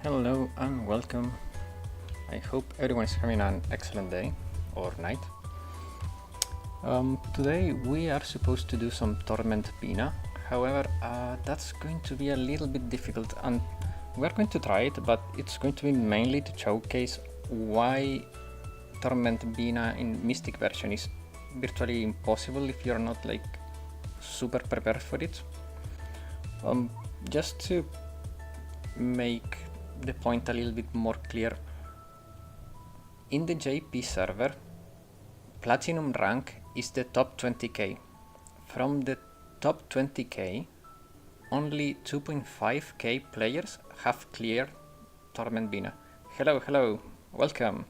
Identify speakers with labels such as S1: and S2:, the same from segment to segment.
S1: Hello and welcome. I hope everyone is having an excellent day or night. Today we are supposed to do some Torment Binah. However, that's going to be a little bit difficult, and we're going to try it, but it's going to be mainly to showcase why Torment Binah in Mystic version is virtually impossible if you're not like super prepared for it. Just to make the point a little bit more clear, in the JP server, Platinum rank is the top 20k. From the top 20k, only 2.5k players have cleared Torment Binah. Hello, welcome.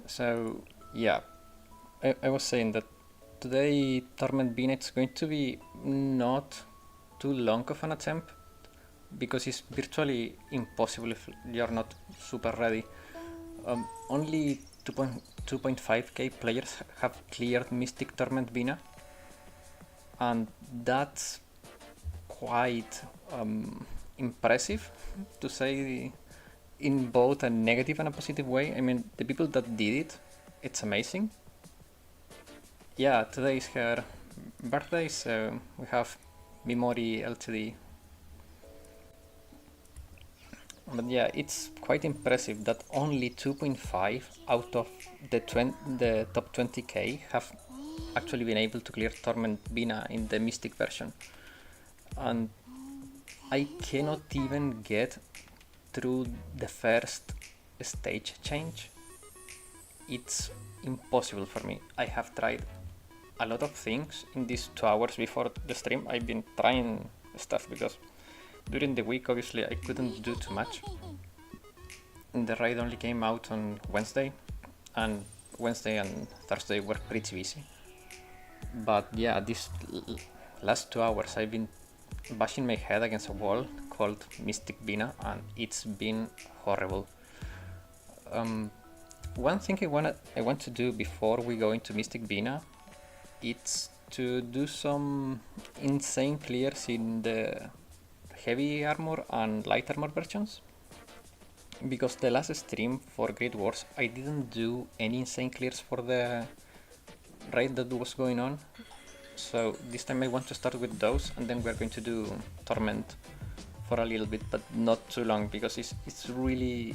S1: So yeah, I was saying that today Torment Binah is going to be not too long of an attempt, because it's virtually impossible if you're not super ready. Only 2.5k players have cleared Mystic Torment Binah, and that's quite impressive, to say, in both a negative and a positive way. I mean, the people that did it, it's amazing. Yeah, today is her birthday, so we have Mimori LTD. But yeah, it's quite impressive that only 2.5 out of the top 20k have actually been able to clear Torment Binah in the Mystic version. And I cannot even get through the first stage change. It's impossible for me. I have tried a lot of things in these 2 hours before the stream. I've been trying stuff because during the week obviously I couldn't do too much. The raid only came out on Wednesday, and Wednesday and Thursday were pretty busy. But yeah, these last 2 hours I've been bashing my head against a wall called Mystic Binah, and it's been horrible. One thing I want to do before we go into Mystic Binah, it's to do some insane clears in the heavy armor and light armor versions, because the last stream for Great Wars I didn't do any insane clears for the raid that was going on. So this time I want to start with those, and then we're going to do Torment for a little bit, but not too long, because it's really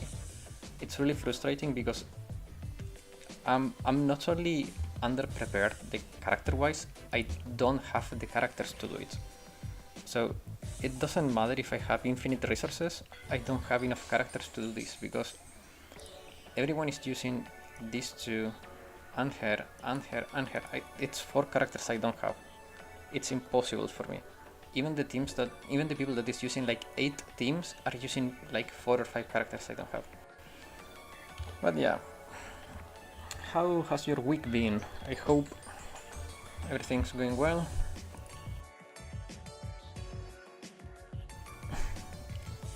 S1: frustrating, because I'm not only underprepared the character wise, I don't have the characters to do it. So it doesn't matter if I have infinite resources, I don't have enough characters to do this, because everyone is using these two and her. It's 4 characters I don't have. It's impossible for me. Even the people that is using like 8 teams are using like 4 or 5 characters I don't have. But yeah, how has your week been? I hope everything's going well.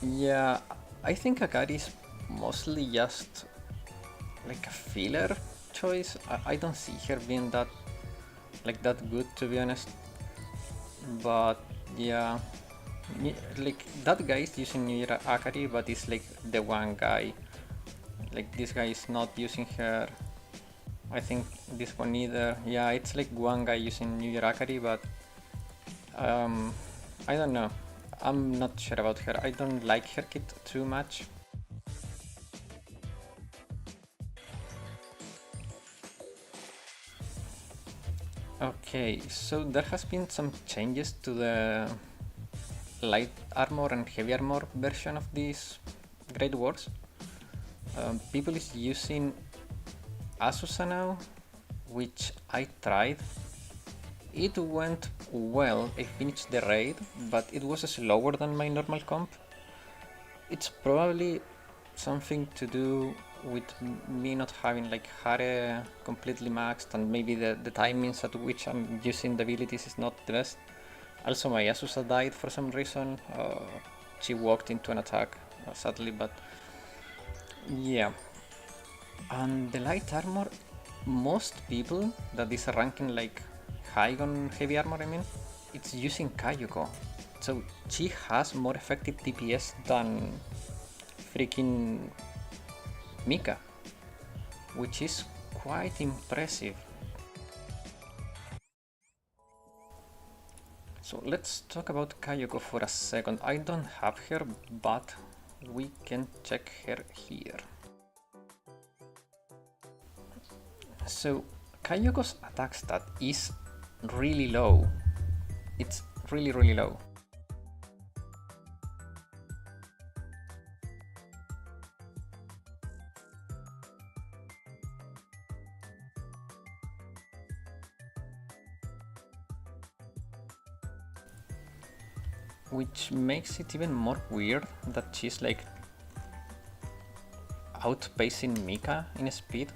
S1: Yeah, I think Akari is mostly just like a filler choice. I don't see her being that good, to be honest. But yeah, like that guy is using Akari, but it's like the one guy. Like this guy is not using her. I think this one either. Yeah, it's like one guy using New Year Akari, but I don't know. I'm not sure about her. I don't like her kit too much. Okay, so there has been some changes to the light armor and heavy armor version of these Great Wars. People is using Asusa now, which I tried. It went well, I finished the raid, but it was slower than my normal comp. It's probably something to do with me not having like Hare completely maxed, and maybe the timings at which I'm using the abilities is not the best. Also, my Asusa died for some reason. She walked into an attack, sadly, but yeah. And the light armor, most people that is ranking like high on heavy armor, I mean, it's using Kayuko. So she has more effective DPS than freaking Mika, which is quite impressive. So let's talk about Kayoko for a second. I don't have her, but we can check her here. So Kayoko's attack stat is really low. It's really low. Which makes it even more weird that she's like outpacing Mika in speed.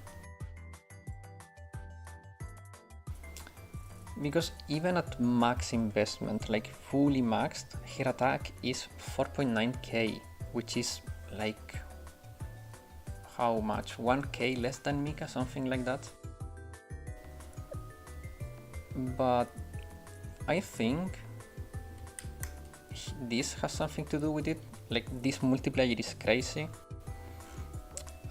S1: Because even at max investment, like fully maxed, her attack is 4.9k, which is like how much? 1k less than Mika, something like that. But I think this has something to do with it. Like, this multiplier is crazy,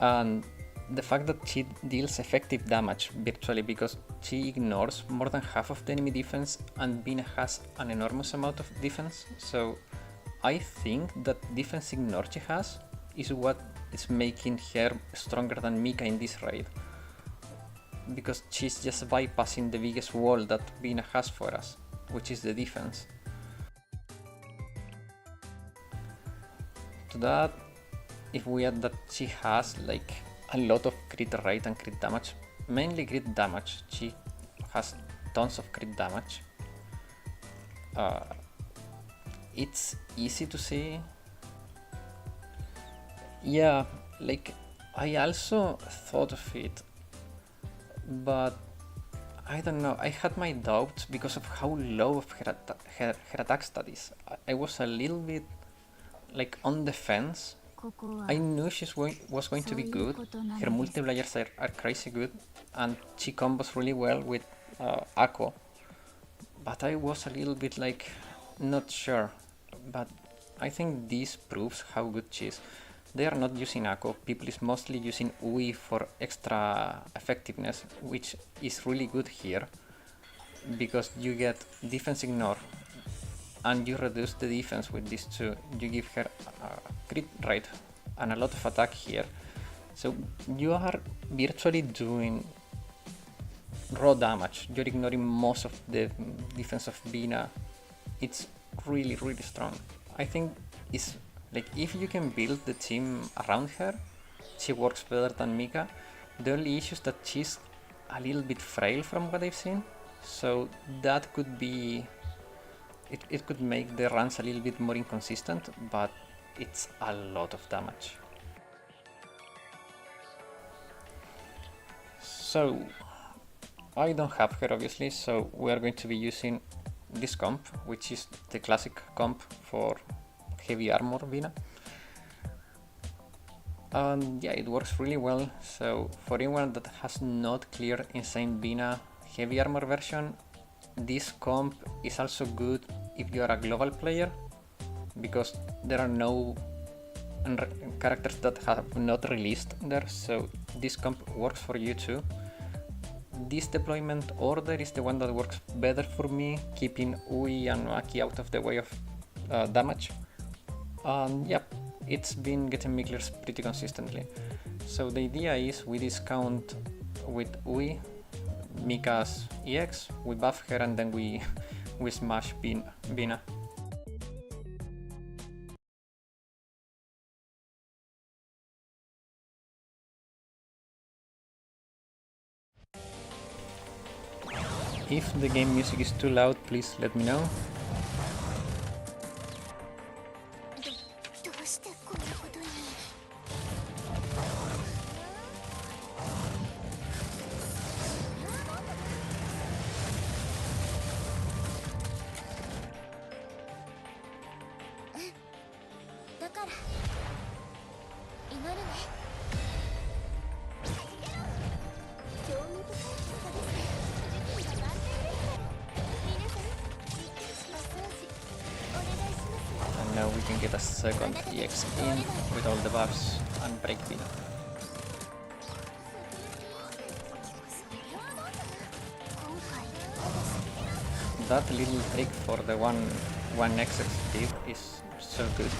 S1: and the fact that she deals effective damage virtually because she ignores more than half of the enemy defense, and Binah has an enormous amount of defense. So I think that defense ignore she has is what is making her stronger than Mika in this raid, because she's just bypassing the biggest wall that Binah has for us, which is the defense. To that, if we add that she has like a lot of crit rate and crit damage, mainly crit damage, she has tons of crit damage. It's easy to see. Yeah, like I also thought of it, but I don't know, I had my doubts because of how low of her attack stat is. I was a little bit like on the fence. I knew she was going to be good, her multipliers are crazy good, and she combos really well with Akko, but I was a little bit like not sure. But I think this proves how good she is. They are not using Akko, people is mostly using Ui for extra effectiveness, which is really good here, because you get defense ignore, and you reduce the defense with these two. You give her crit rate and a lot of attack here. So you are virtually doing raw damage. You're ignoring most of the defense of Binah. It's really strong. I think it's like if you can build the team around her, she works better than Mika. The only issue is that she's a little bit frail from what I've seen. So that could be it could make the runs a little bit more inconsistent, but it's a lot of damage. So I don't have her obviously, so we are going to be using this comp, which is the classic comp for heavy armor Binah. And yeah, it works really well. So for anyone that has not cleared Insane Binah heavy armor version, this comp is also good if you are a global player, because there are no characters that have not released there, so this comp works for you too. This deployment order is the one that works better for me, keeping Ui and Maki out of the way of damage. And yep, it's been getting me clears pretty consistently. So the idea is we discount with Ui Mika's EX, we buff her, and then we smash Binah. If the game music is too loud, please let me know. can get a second EX in with all the buffs and break Binah. That little trick for the 1x execute is so good.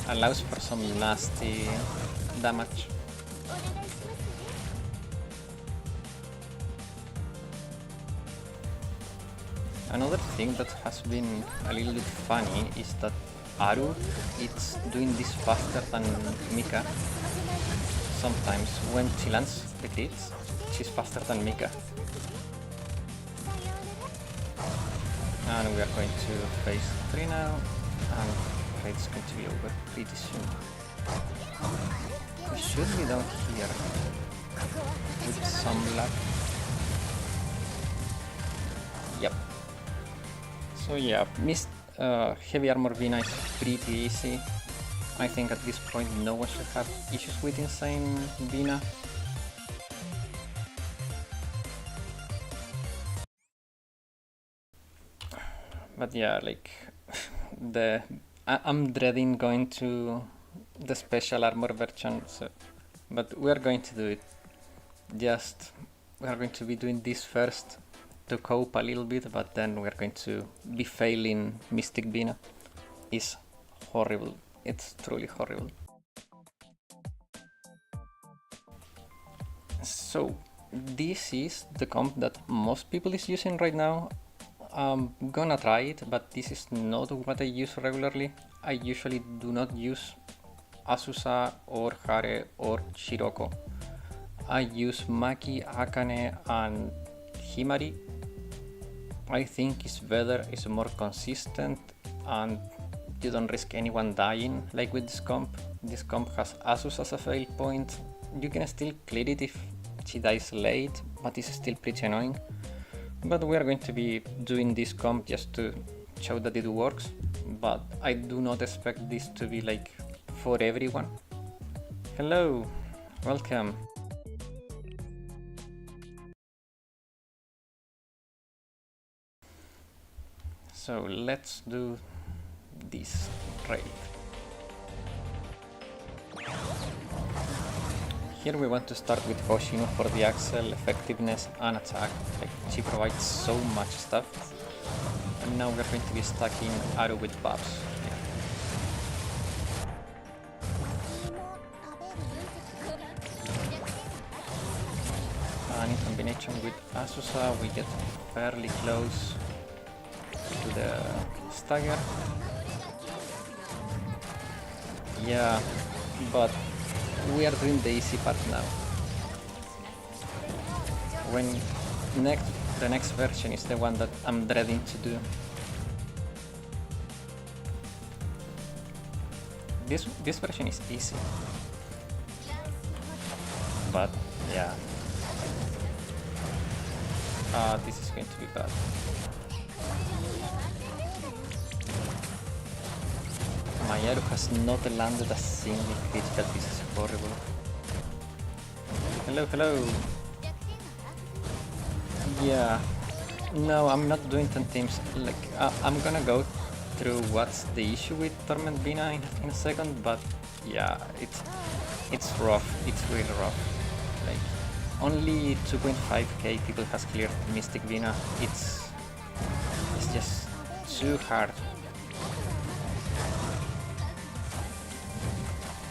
S1: Allows for some nasty damage. Another thing that has been a little bit funny is that Aru is doing this faster than Mika. Sometimes when she lands the crits, she's faster than Mika. And we are going to phase 3 now, and it's going to be over pretty soon. We should be down here with some luck. Yep. So yeah, heavy armor Binah is pretty easy. I think at this point no one should have issues with insane Binah. But yeah, like I'm dreading going to the special armor version, but we are going to do it. We are going to be doing this first to cope a little bit, but then we are going to be failing Mystic Binah. It's horrible. It's truly horrible. So this is the comp that most people is using right now. I'm gonna try it, but this is not what I use regularly. I usually do not use Azusa or Hare or Shiroko. I use Maki, Akane and Himari. I think it's better, it's more consistent, and you don't risk anyone dying like with this comp. This comp has Asus as a fail point. You can still clear it if she dies late, but it's still pretty annoying. But we are going to be doing this comp just to show that it works, but I do not expect this to be like for everyone. Hello, welcome. So let's do this raid. Here we want to start with Hoshino for the Axel, effectiveness and attack. Like, she provides so much stuff. And now we're going to be stacking Aru with buffs. And in combination with Azusa we get fairly close to the stagger. Yeah, but we are doing the easy part now. The next version is the one that I'm dreading to do. This version is easy, but yeah, this is going to be bad. My Aru has not landed a single critical, this is horrible. Hello, hello! Yeah, no, I'm not doing 10 teams. Like, I'm gonna go through what's the issue with Torment Binah in a second, but yeah, it's rough, it's really rough. Like, only 2.5k people has cleared Mystic Binah. It's just too hard.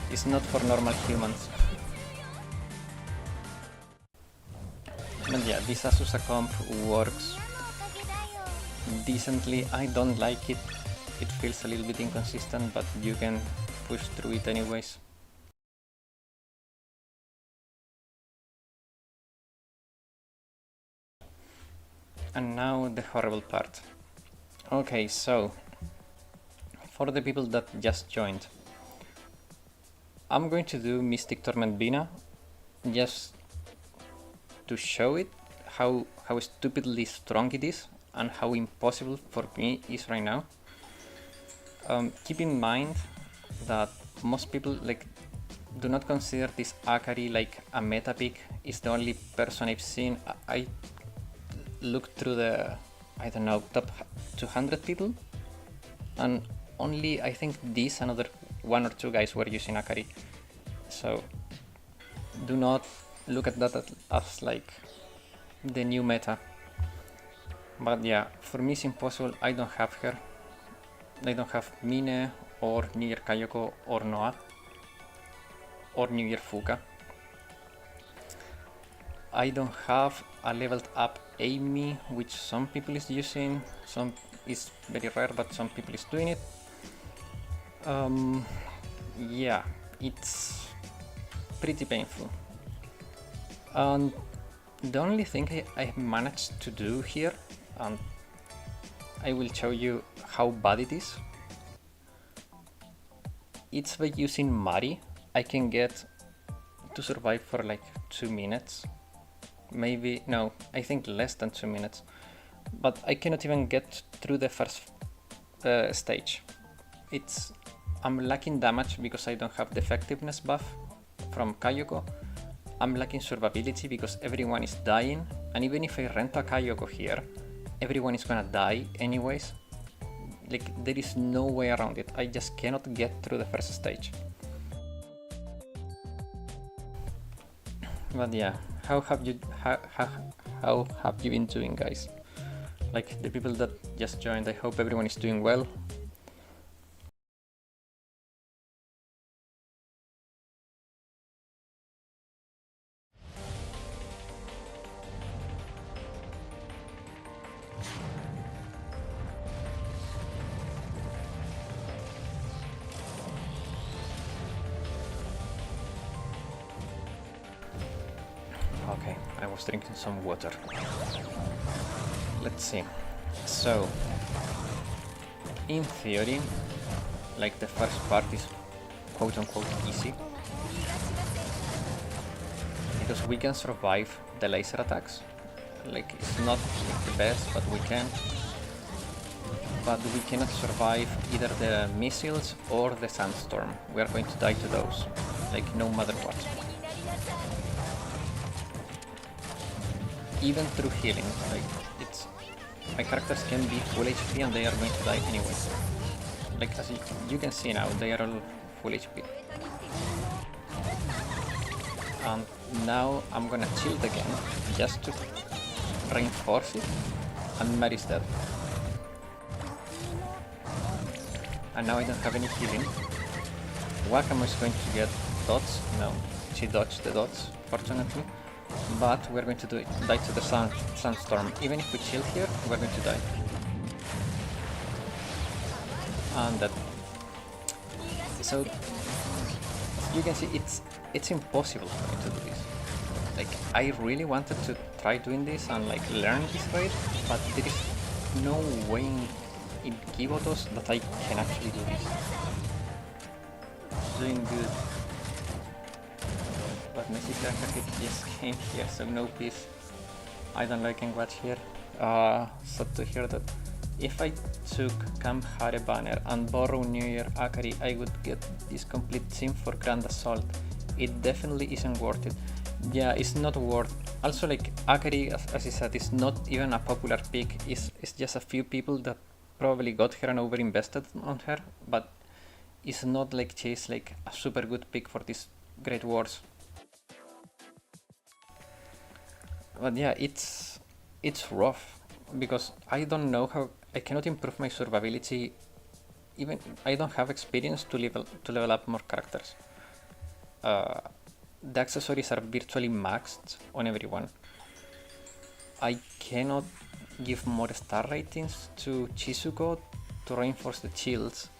S1: It's not for normal humans. But yeah, this Azusa comp works decently. I don't like it. It feels a little bit inconsistent, but you can push through it anyways. And now the horrible part. Okay, so for the people that just joined, I'm going to do Mystic Torment Binah just to show it how stupidly strong it is and how impossible for me it is right now. Keep in mind that most people do not consider this Akari like a meta pick. It's the only person I've seen. I looked through the I don't know, top 200 people, and only I think these another one or two guys were using Akari. So do not look at that as like the new meta. But yeah, for me it's impossible. I don't have her. I don't have Mine or New Year Kayoko or Noah or New Year Fuka. I don't have a leveled up Amy, which some people is using. Some is very rare, but some people is doing it. Yeah, it's pretty painful. And the only thing I managed to do here, and I will show you how bad it is. It's by using Mari. I can get to survive for like 2 minutes. Maybe, no, I think less than 2 minutes. But I cannot even get through the first stage. I'm lacking damage because I don't have the effectiveness buff from Kayoko. I'm lacking survivability because everyone is dying, and even if I rent a Kayoko here, everyone is gonna die anyways. Like, there is no way around it. I just cannot get through the first stage. But yeah, how have you been doing, guys? Like, the people that just joined, I hope everyone is doing well. Okay, I was drinking some water. Let's see. So, in theory, like, the first part is quote-unquote easy, because we can survive the laser attacks. Like, it's not the best, but we can. But we cannot survive either the missiles or the sandstorm. We are going to die to those, like, no matter what. Even through healing, like, my characters can be full HP and they are going to die anyway. Like, as you can see now, they are all full HP. And now I'm gonna shield again, just to reinforce it, and Mary's dead. And now I don't have any healing. Wakamo is going to get dots. No, she dodged the dots, fortunately. But we're going to die to the sandstorm. Even if we chill here, we're going to die. And that. So you can see it's impossible for me to do this. Like, I really wanted to try doing this and like learn this raid, but there is no way in Kibotos that I can actually do this. Doing good. But Messi just came here, so no peace. I don't like and watch here. Sad to hear that. If I took Camp Hare banner and borrow New Year Akari, I would get this complete team for Grand Assault. It definitely isn't worth it. Yeah, it's not worth. Also, like, Akari, as I said, is not even a popular pick. It's just a few people that probably got her and over-invested on her, but it's not like she's like a super good pick for these great wars. But yeah, it's rough because I don't know how. I cannot improve my survivability. Even I don't have experience to level up more characters. The accessories are virtually maxed on everyone. I cannot give more star ratings to Chizuko to reinforce the shields.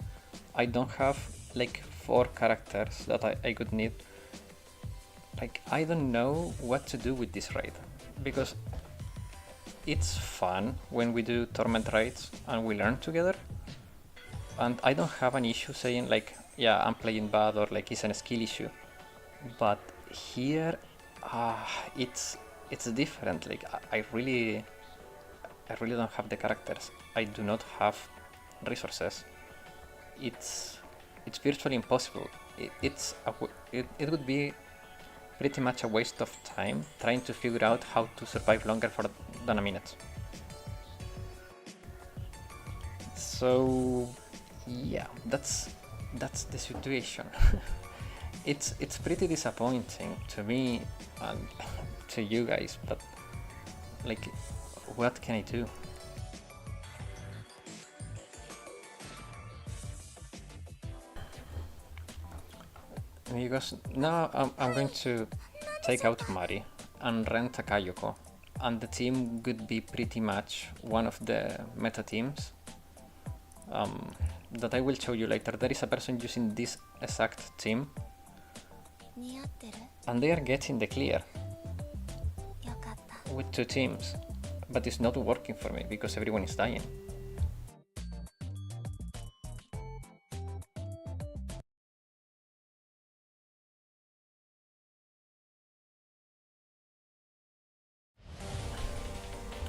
S1: I don't have like 4 characters that I could need. Like, I don't know what to do with this raid, because it's fun when we do Torment raids and we learn together, and I don't have an issue saying like, yeah, I'm playing bad or like it's a skill issue, but here it's different. Like, I really don't have the characters. I do not have resources. It's virtually impossible. It would be pretty much a waste of time trying to figure out how to survive longer than a minute. So yeah, that's the situation. It's pretty disappointing to me and to you guys, but like, what can I do? Because now I'm going to take out Mari and rent a Kayoko, and the team would be pretty much one of the meta teams that I will show you later. There is a person using this exact team, and they are getting the clear with 2 teams, but it's not working for me because everyone is dying.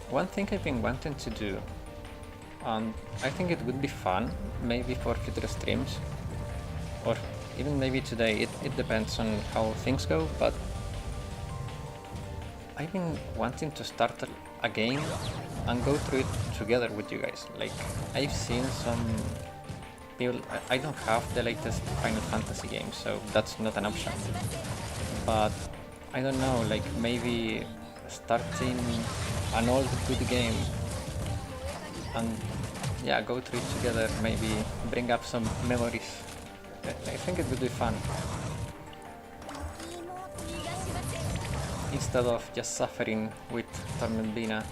S1: One thing I've been wanting to do, and I think it would be fun, maybe for future streams, or even maybe today, it depends on how things go, but I've been wanting to start a game and go through it together with you guys. Like, I've seen some people, I don't have the latest Final Fantasy game, so that's not an option, but I don't know, like maybe starting an old good game and yeah, go through it together, maybe bring up some memories. I think it would be fun. Instead of just suffering with Torment Binah.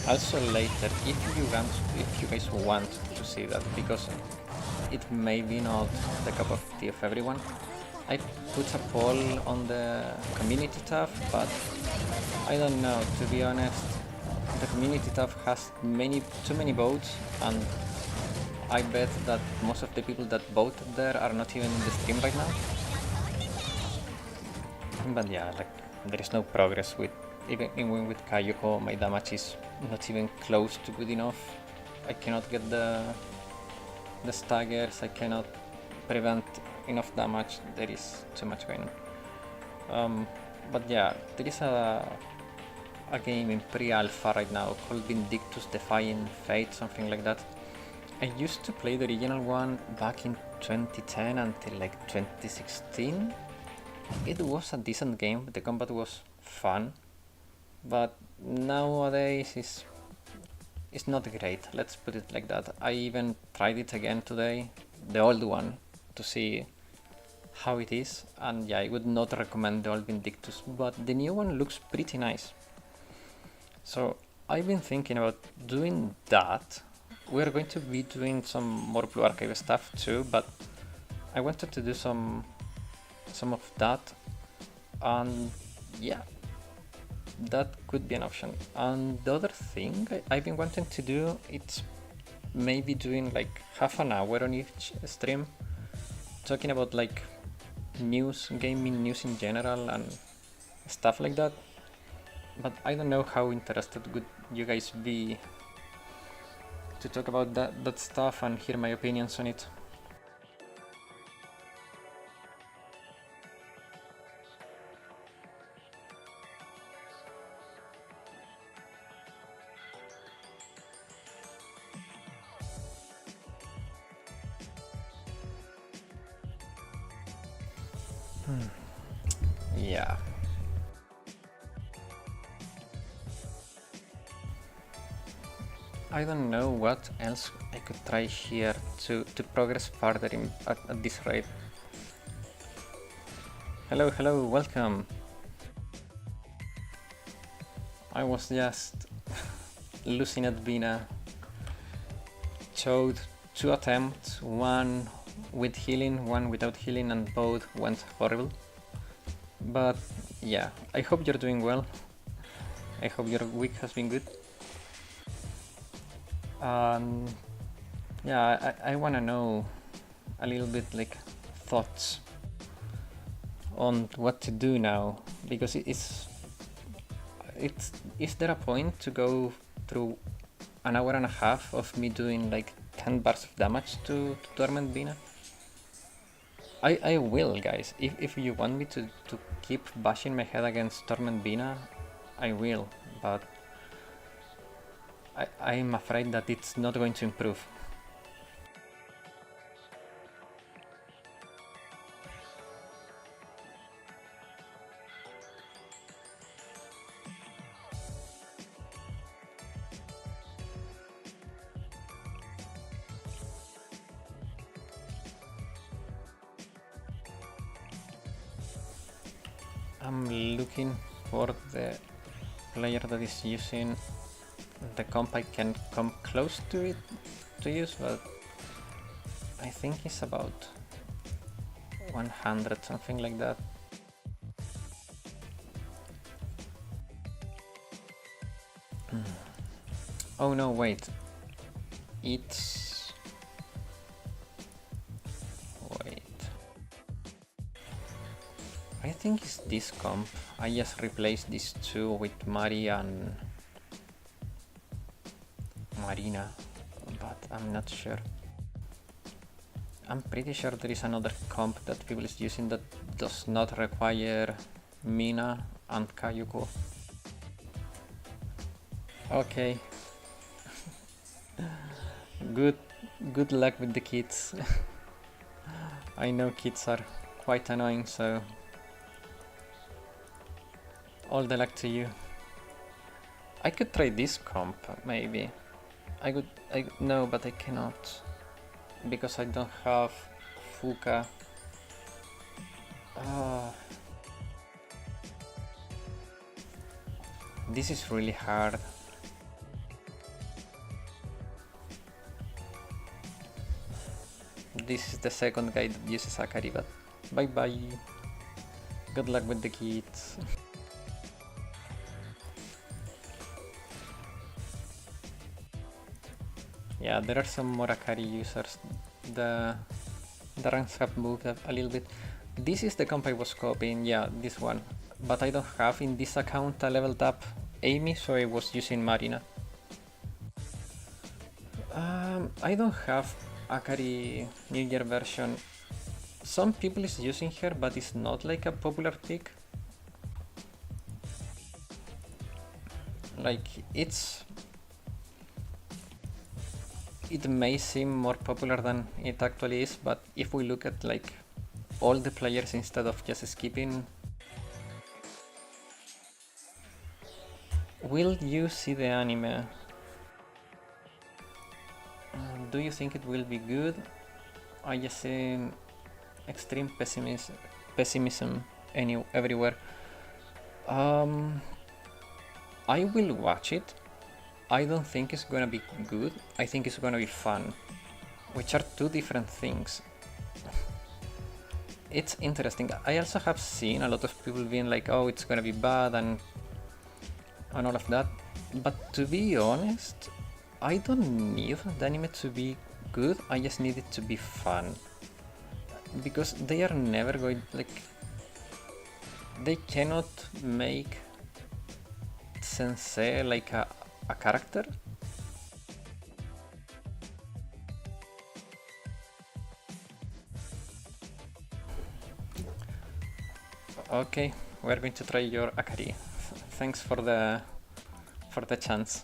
S1: Also later, if you guys want to see that, because it may be not the cup of tea of everyone, I put a poll on the community tab, but I don't know, to be honest, the community tab has too many votes, and I bet that most of the people that voted there are not even in the stream right now. But yeah, like, there is no progress with, even with Kayoko, my damage is not even close to good enough. I cannot get the staggers, I cannot prevent enough damage, there is too much going on. But yeah, there is a game in pre-alpha right now called Vindictus Defying Fate, something like that. I used to play the original one back in 2010 until like 2016. It was a decent game, the combat was fun, but nowadays it's not great, let's put it like that. I even tried it again today, the old one, to see how it is, and yeah, I would not recommend the old Vindictus, but the new one looks pretty nice. So I've been thinking about doing that. We're going to be doing some more Blue Archive stuff too, but I wanted to do some of that, and yeah, that could be an option. And the other thing I've been wanting to do, it's maybe doing like half an hour on each stream, talking about like news, gaming news in general and stuff like that. But I don't know how interested would you guys be to talk about that stuff and hear my opinions on it. Yeah. I don't know what else I could try here to progress further at this rate. Hello, welcome. I was just losing at Binah. Showed 2 attempts, one with healing, one without healing, and both went horrible. But yeah, I hope you're doing well. I hope your week has been good. Yeah, I wanna know a little bit like thoughts on what to do now, because is there a point to go through an hour and a half of me doing like 10 bars of damage to Torment Binah? I will, guys. If you want me to keep bashing my head against Torment Binah, I will, but I'm afraid that it's not going to improve. I'm looking for the player that is using the comp I can come close to it to use, but I think it's about 100, something like that. Oh no, wait. It's... Wait. I think it's this comp. I just replaced these two with Mari and Marina, but I'm not sure. I'm pretty sure there is another comp that people is using that does not require Binah and Kayuko. Okay. Good luck with the kids. I know kids are quite annoying, so all the luck to you. I could try this comp, maybe. No, but I cannot. Because I don't have Fuka. This is really hard. This is the second guy that uses Akari, but bye bye. Good luck with the kids. Yeah, there are some more Akari users. The ranks have moved up a little bit. This is the comp I was copying, yeah, this one. But I don't have in this account a leveled up Amy, so I was using Marina. I don't have Akari New Year version. Some people is using her, but it's not like a popular pick. Like, it may seem more popular than it actually is, but if we look at like all the players instead of just skipping, will you see the anime? Do you think it will be good? I just see extreme pessimism everywhere. I will watch it. I don't think it's gonna be good, I think it's gonna be fun, which are two different things. It's interesting. I also have seen a lot of people being like, oh, it's gonna be bad and all of that, but to be honest, I don't need the anime to be good, I just need it to be fun. Because they are never going, like, they cannot make Sensei like a character. Okay, we're going to try your Akari. Thanks for the chance.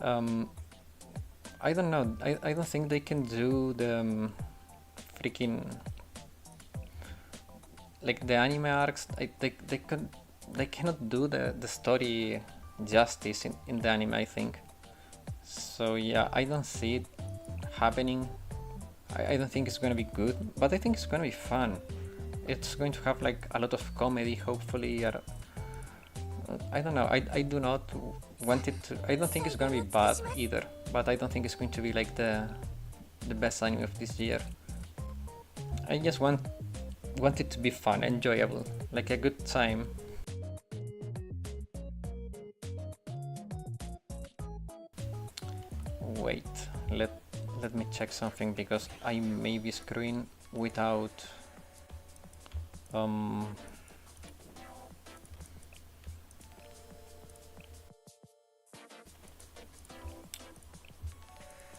S1: I don't know. I don't think they can do the freaking like the anime arcs. They cannot do the story justice in the anime, I think. So yeah, I don't see it happening. I don't think it's gonna be good, but I think it's gonna be fun. It's going to have like a lot of comedy, hopefully, or I don't know. I do not want it to. I don't think it's gonna be bad either, but I don't think it's going to be like the best anime of this year. I just want it to be fun, enjoyable, like a good time. Wait, let me check something because I may be screwing without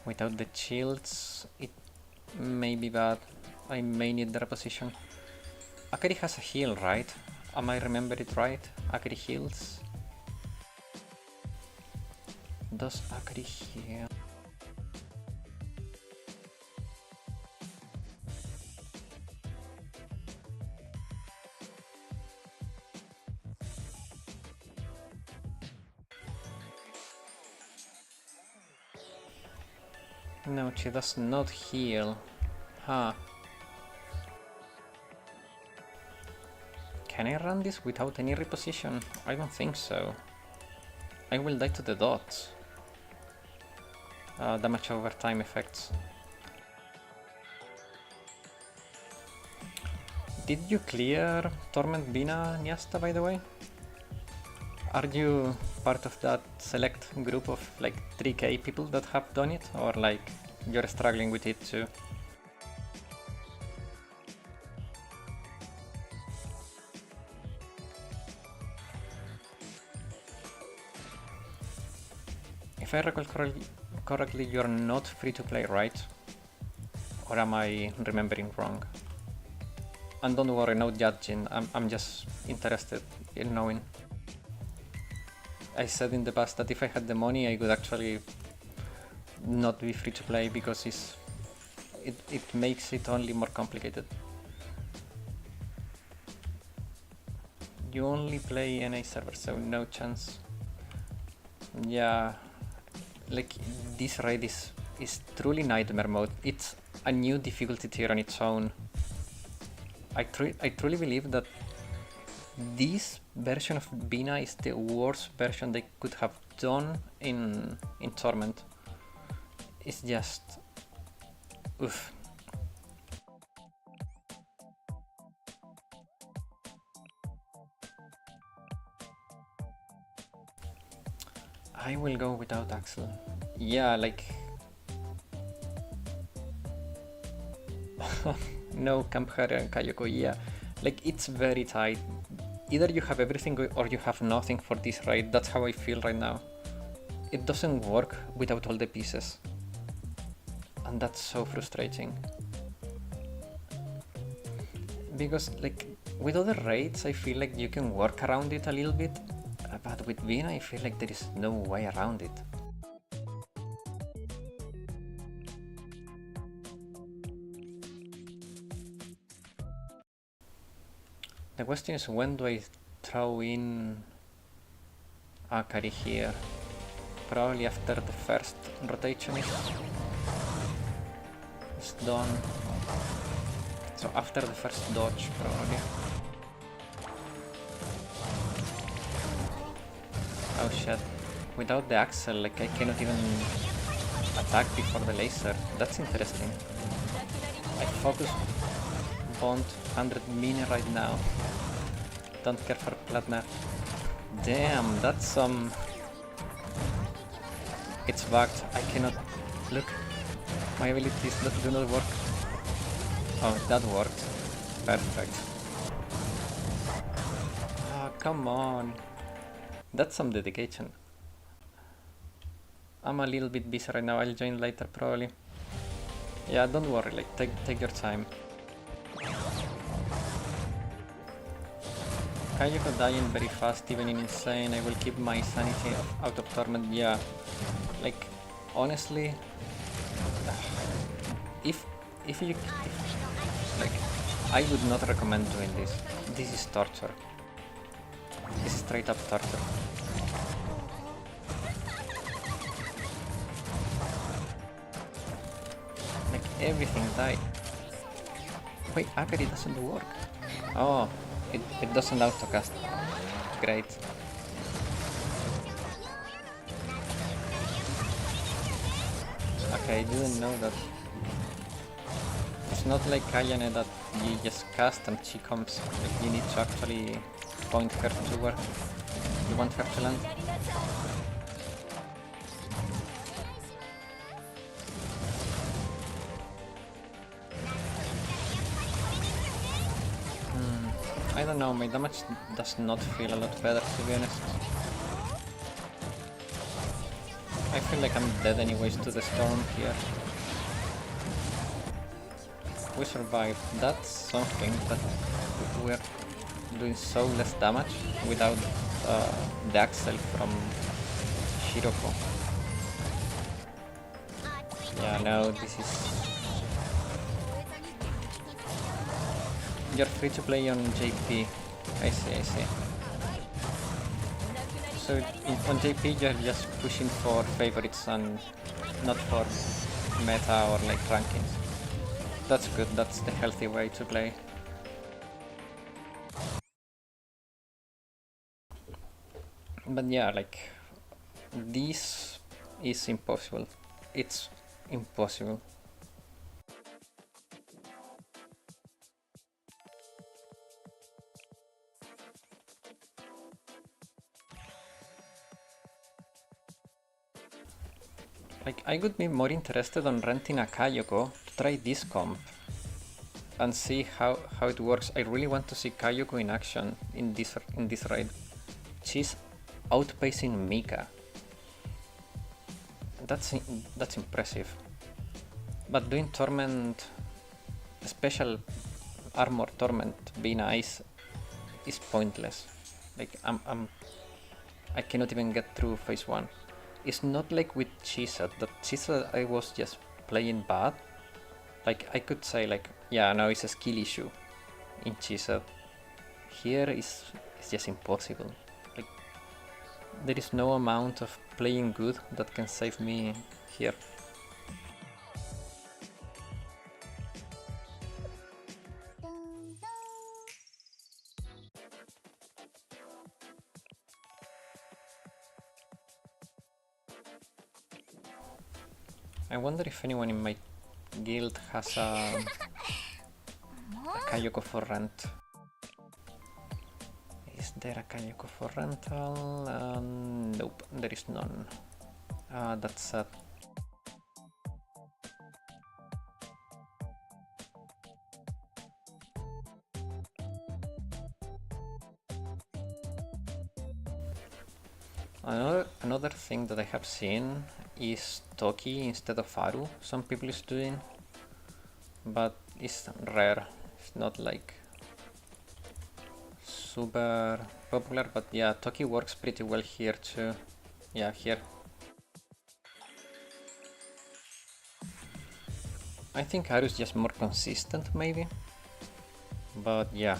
S1: without the shields. It may be bad. I may need the reposition. Akari has a heal, right? Am I remember it right? Akari heals. Does Akari heal? No, she does not heal. Huh. Can I run this without any reposition? I don't think so. I will die to the dots. Damage over time effects. Did you clear Torment Binah Nyasta, by the way? Are you part of that select group of like 3k people that have done it, or like you're struggling with it too? If I recall correctly, you're not free to play, right? Or am I remembering wrong? And don't worry, no judging, I'm just interested in knowing. I said in the past that if I had the money I could actually not be free to play because it makes it only more complicated. You only play NA servers, so no chance. Yeah, like this raid is truly nightmare mode. It's a new difficulty tier on its own. I truly believe that this version of Binah is the worst version they could have done in Torment. It's just... oof. I will go without Axel. Yeah, like... no Camp Harry and Kayoko, yeah. Like, it's very tight. Either you have everything or you have nothing for this raid. That's how I feel right now. It doesn't work without all the pieces. And that's so frustrating. Because, like, with other raids, I feel like you can work around it a little bit. But with Binah, I feel like there is no way around it. The question is, when do I throw in Akari here? Probably after the first rotation is done. So after the first dodge, probably. Oh shit. Without the Axel, like, I cannot even attack before the laser. That's interesting. I focus Bond 100 mini right now. Don't care for Platner. Damn, that's some... It's bugged. I cannot... Look. My abilities do not work. Oh, that worked. Perfect. Ah, come on. That's some dedication. I'm a little bit busy right now. I'll join later probably. Yeah, don't worry. Like, take your time. Kayoko dying very fast, even in Insane. I will keep my sanity out of Torment. Yeah, like, honestly, if like, I would not recommend doing this. This is torture. This is straight up torture. Like, everything died. Wait, Akari doesn't work. Oh. It doesn't autocast. Great. Okay, I didn't know that. It's not like Kayane that you just cast and she comes. Like, you need to actually point her to where you want her to land. I don't know, my damage does not feel a lot better, to be honest. I feel like I'm dead anyways to the storm here. We survived. That's something, that we're doing so less damage without the Axel from Shiroko. Yeah, no, this is... You're free to play on JP. I see, I see. So on JP you're just pushing for favorites and not for meta or like rankings. That's good, that's the healthy way to play. But yeah, like, this is impossible. It's impossible. Like, I would be more interested on renting a Kayoko to try this comp and see how it works. I really want to see Kayoko in action in this raid. She's outpacing Mika. That's impressive. But doing Torment, special armor Torment Binah is pointless. Like, I cannot even get through phase 1. It's not like with Chisa, that Chisa I was just playing bad. Like, I could say like, yeah, no, it's a skill issue in Chisa. Here it's just impossible. Like, there is no amount of playing good that can save me here. I wonder if anyone in my guild has a Kayoko for rent. Is there a Kayoko for rental? Nope, there is none. That's sad. Another thing that I have seen is Toki instead of Aru. Some people is doing, but it's rare. It's not like super popular, but yeah, Toki works pretty well here too. Yeah, here. I think Aru is just more consistent maybe, but yeah.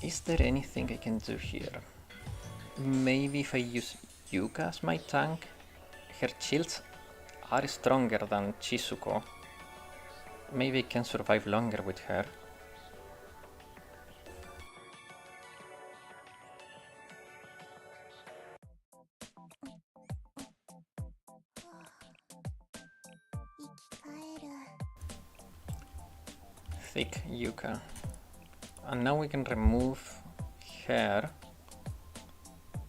S1: Is there anything I can do here? Maybe if I use Yuka as my tank? Her shields are stronger than Chizuko. Maybe I can survive longer with her. Thick Yuka. And now we can remove her.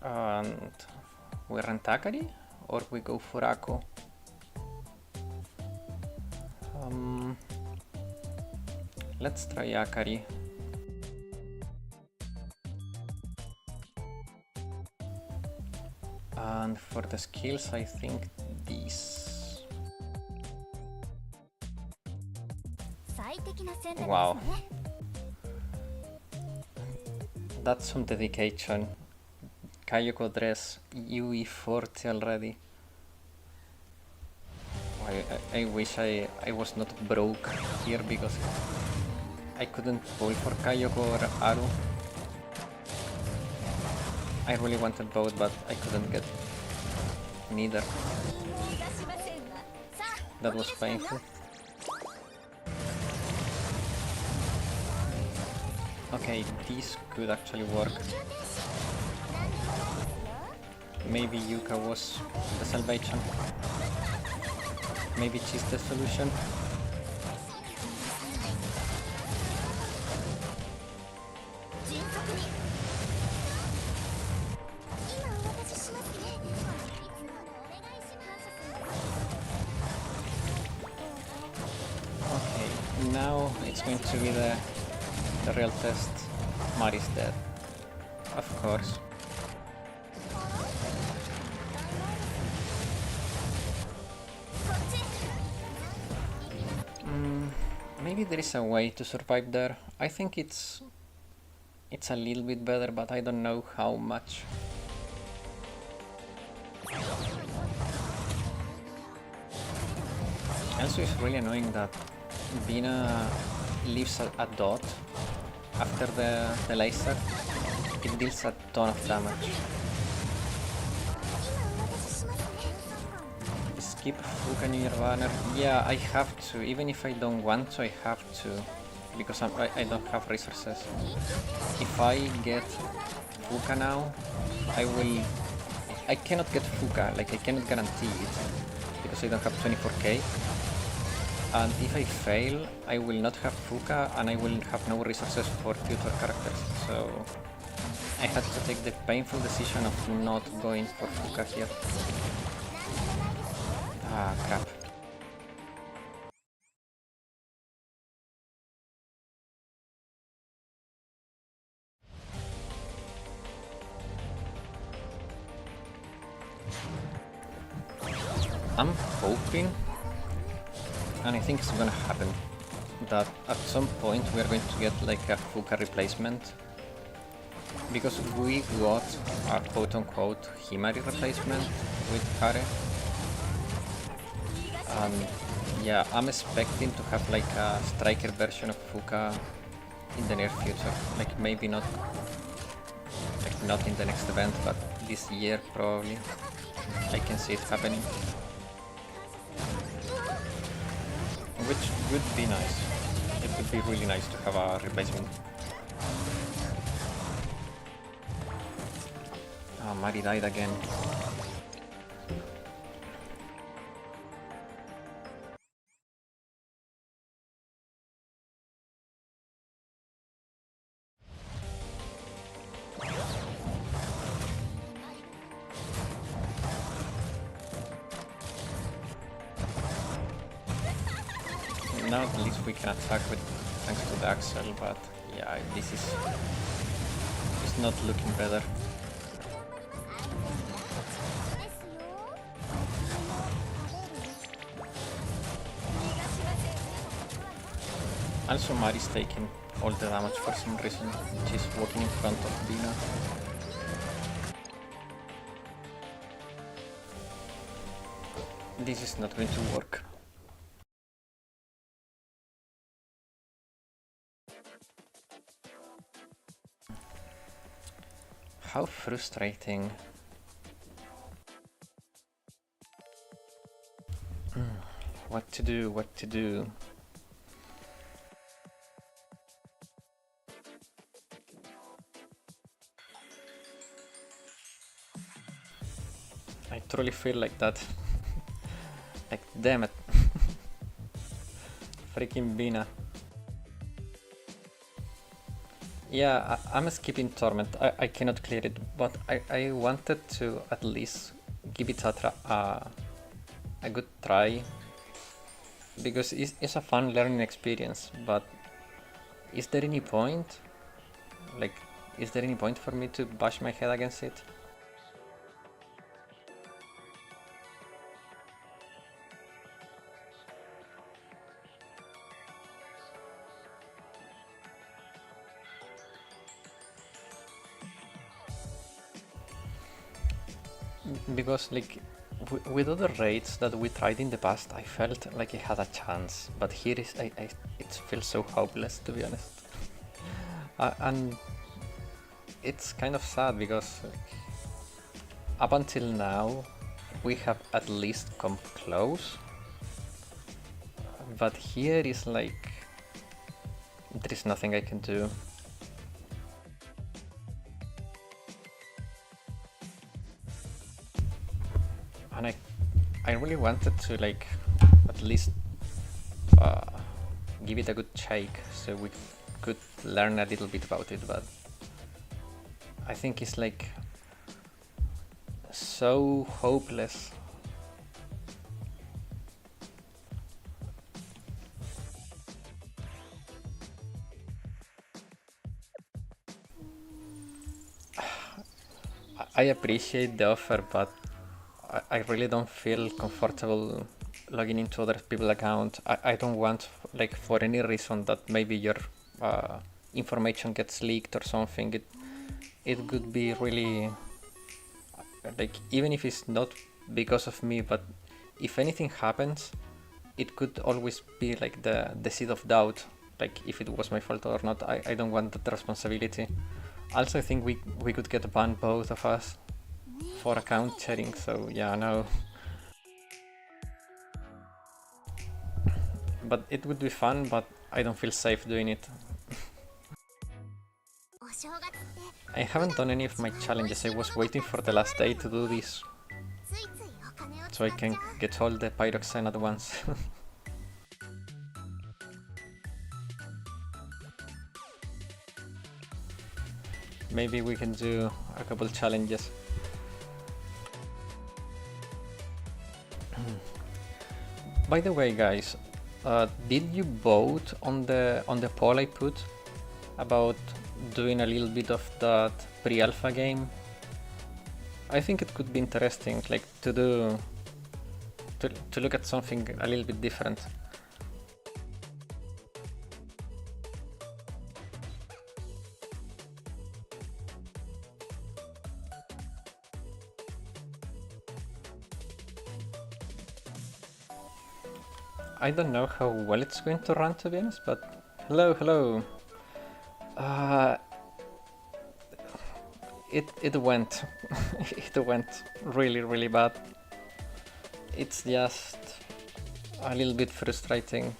S1: And we rent Akari? Or we go for Ako? Let's try Akari. And for the skills, I think these. Wow. That's some dedication. Kayoko dress UE40 already. I wish I was not broke here because I couldn't pull for Kayoko or Aru. I really wanted both, but I couldn't get neither. That was painful. Okay, this could actually work. Maybe Yuka was the salvation. Maybe she's the solution. Okay, now it's going to be the real test. Mari's dead. Of course. maybe there is a way to survive there. I think it's a little bit better, but I don't know how much. Also, it's really annoying that Binah leaves a dot after the laser. It deals a ton of damage. Skip Fuka near banner. Yeah, I have to. Even if I don't want to, I have to. Because I don't have resources. If I get Fuka now, I cannot get Fuka, like I cannot guarantee it. Because I don't have 24k. And if I fail, I will not have Fuka and I will have no resources for tutor characters. So I had to take the painful decision of not going for Fuka here. Ah, crap. I'm hoping, and I think it's gonna happen, that at some point we are going to get like a Fuka replacement. Because we got a quote-unquote Himari replacement with Hare. And yeah, I'm expecting to have like a striker version of Fuka in the near future. Like maybe not in the next event, but this year probably. I can see it happening. Which would be nice. It would be really nice to have a replacement. Ah, Mari died again. Now at least we can attack with thanks to the Axel, but yeah, this is not looking better. Also Mari's taking all the damage for some reason. She's walking in front of Binah. This is not going to work. How frustrating. What to do, what to do. I truly feel like that. Like, damn it. Freaking Binah. Yeah, I'm skipping Torment. I cannot clear it, but I wanted to at least give it a good try. Because it's a fun learning experience, but is there any point? Like, is there any point for me to bash my head against it? Because like with other raids that we tried in the past, I felt like I had a chance, but here is it feels so hopeless, to be honest. And it's kind of sad because up until now we have at least come close, but here is like there is nothing I can do. And I really wanted to like at least give it a good shake so we could learn a little bit about it, but I think it's like so hopeless. I appreciate the offer, but I really don't feel comfortable logging into other people's account. I don't want, like, for any reason that maybe your information gets leaked or something. It could be really, like, even if it's not because of me, but if anything happens, it could always be like the seed of doubt, like if it was my fault or not. I don't want that responsibility. Also, I think we could get banned, both of us, for account sharing, so yeah, no. But it would be fun, but I don't feel safe doing it. I haven't done any of my challenges. I was waiting for the last day to do this, so I can get all the pyroxene at once. Maybe we can do a couple challenges. By the way, guys, did you vote on the poll I put about doing a little bit of that pre-alpha game? I think it could be interesting, like to look at something a little bit different. I don't know how well it's going to run, to be honest, but hello. It went it went really bad. It's just a little bit frustrating.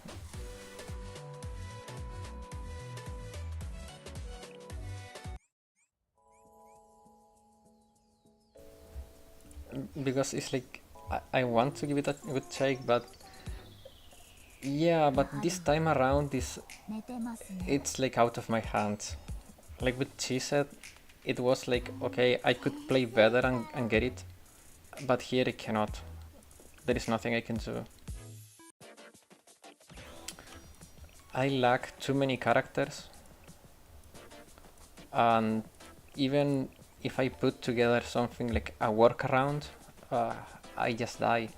S1: Because it's like I want to give it a good shake, but yeah, but this time around it's like out of my hands. Like with Cheesehead, it was like, okay, I could play better and get it, but here I cannot. There is nothing I can do. I lack too many characters, and even if I put together something like a workaround, I just die.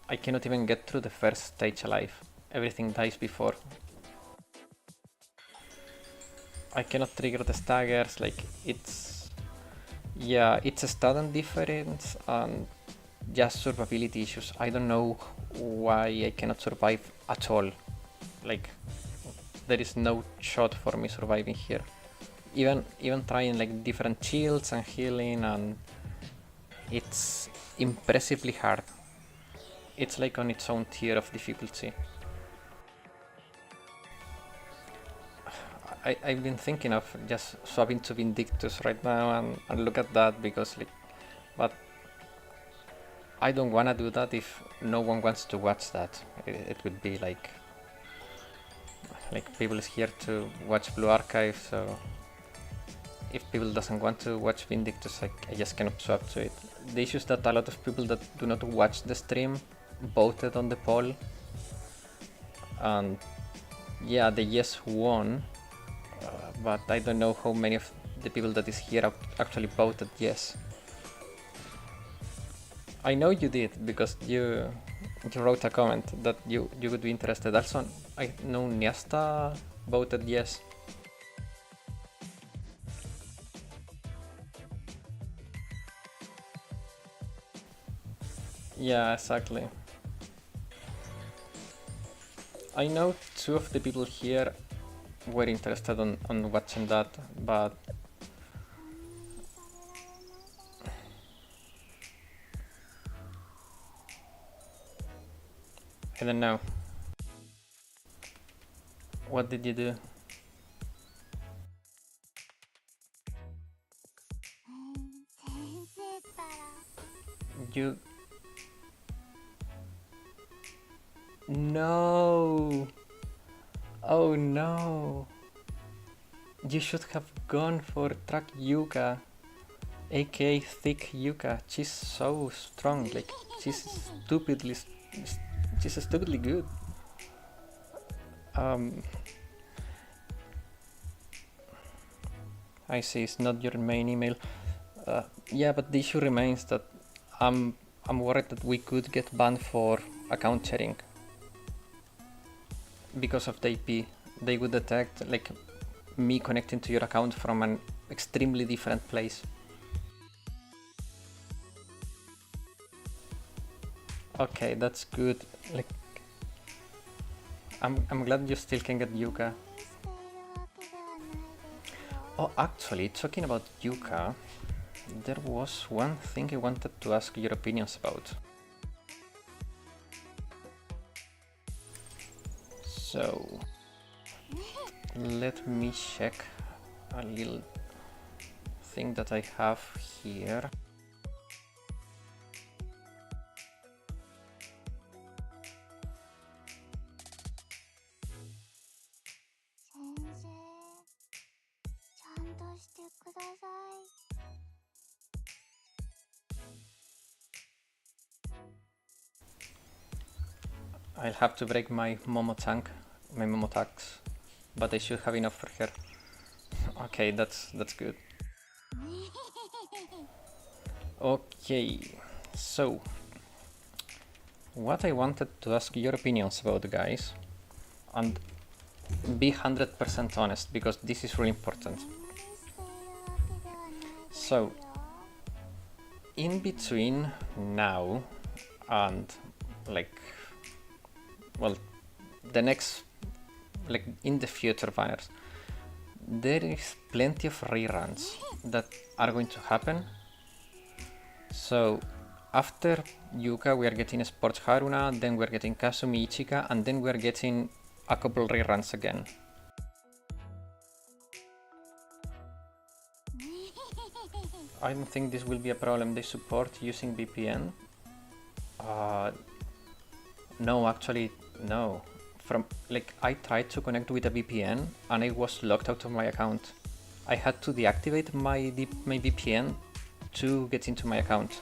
S1: I cannot even get through the first stage alive. Everything dies before. I cannot trigger the staggers, like it's a sudden difference and just survivability issues. I don't know why I cannot survive at all. Like there is no shot for me surviving here. Even trying like different shields and healing, and it's impressively hard. It's like on its own tier of difficulty. I've been thinking of just swapping to Vindictus right now and look at that, because like, but I don't wanna do that if no one wants to watch that. It would be like people is here to watch Blue Archive, so if people doesn't want to watch Vindictus, I just cannot swap to it. The issue is that a lot of people that do not watch the stream voted on the poll, and yeah, the yes won. But I don't know how many of the people that is here actually voted yes. I know you did, because you wrote a comment that you would be interested. Also, I know Niasta voted yes. Yeah, exactly. I know two of the people here were interested on watching that, but I don't know. What did you do? You... No! Oh no! You should have gone for track Yuka, aka thick Yuka. She's so strong, like she's stupidly good. I see, it's not your main email. Yeah, but the issue remains that I'm worried that we could get banned for account sharing. Because of the IP, they would detect like me connecting to your account from an extremely different place. Okay, that's good. Like, I'm glad you still can get Yuka. Oh, actually, talking about Yuka, there was one thing I wanted to ask your opinions about. So, let me check a little thing that I have here. I'll have to break my Momo tax, but I should have enough for her. Okay, that's good. Okay, so what I wanted to ask your opinions about, guys, and be 100% honest, because this is really important. So, in between now and like, well, the next, like in the future banners, there is plenty of reruns that are going to happen. So after Yuka we are getting Sports Haruna, then we're getting Kasumi Ichika, and then we're getting a couple reruns again. I don't think this will be a problem. They support using VPN. No, actually, no. From like I tried to connect with a VPN and I was locked out of my account. I had to deactivate my VPN to get into my account.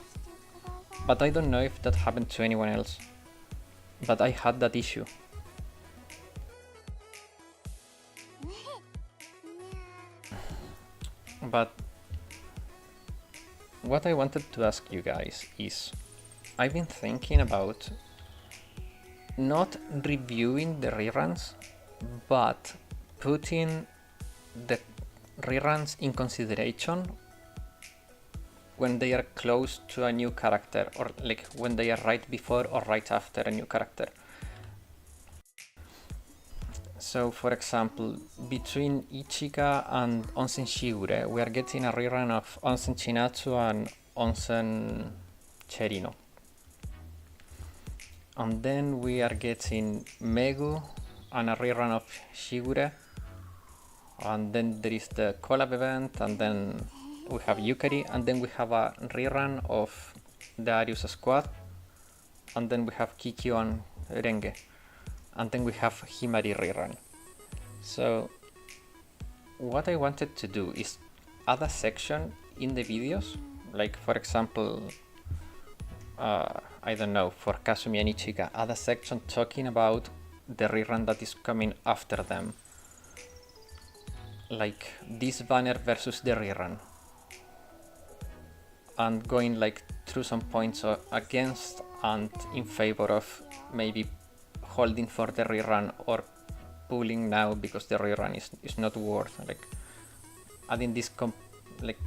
S1: But I don't know if that happened to anyone else. But I had that issue. But what I wanted to ask you guys is, I've been thinking about not reviewing the reruns, but putting the reruns in consideration when they are close to a new character, or like when they are right before or right after a new character. So for example, between Ichika and Onsen Shigure, we are getting a rerun of Onsen Chinatsu and Onsen Cherino. And then we are getting Megu and a rerun of Shigure. And then there is the collab event, and then we have Yukari, and then we have a rerun of the Arius squad, and then we have Kikyo and Renge, and then we have Himari rerun. So what I wanted to do is add a section in the videos, like for example, I don't know, for Kasumi and Ichika, add a section talking about the rerun that is coming after them. Like this banner versus the rerun. And going like through some points against and in favor of maybe holding for the rerun or pulling now because the rerun is not worth, like adding this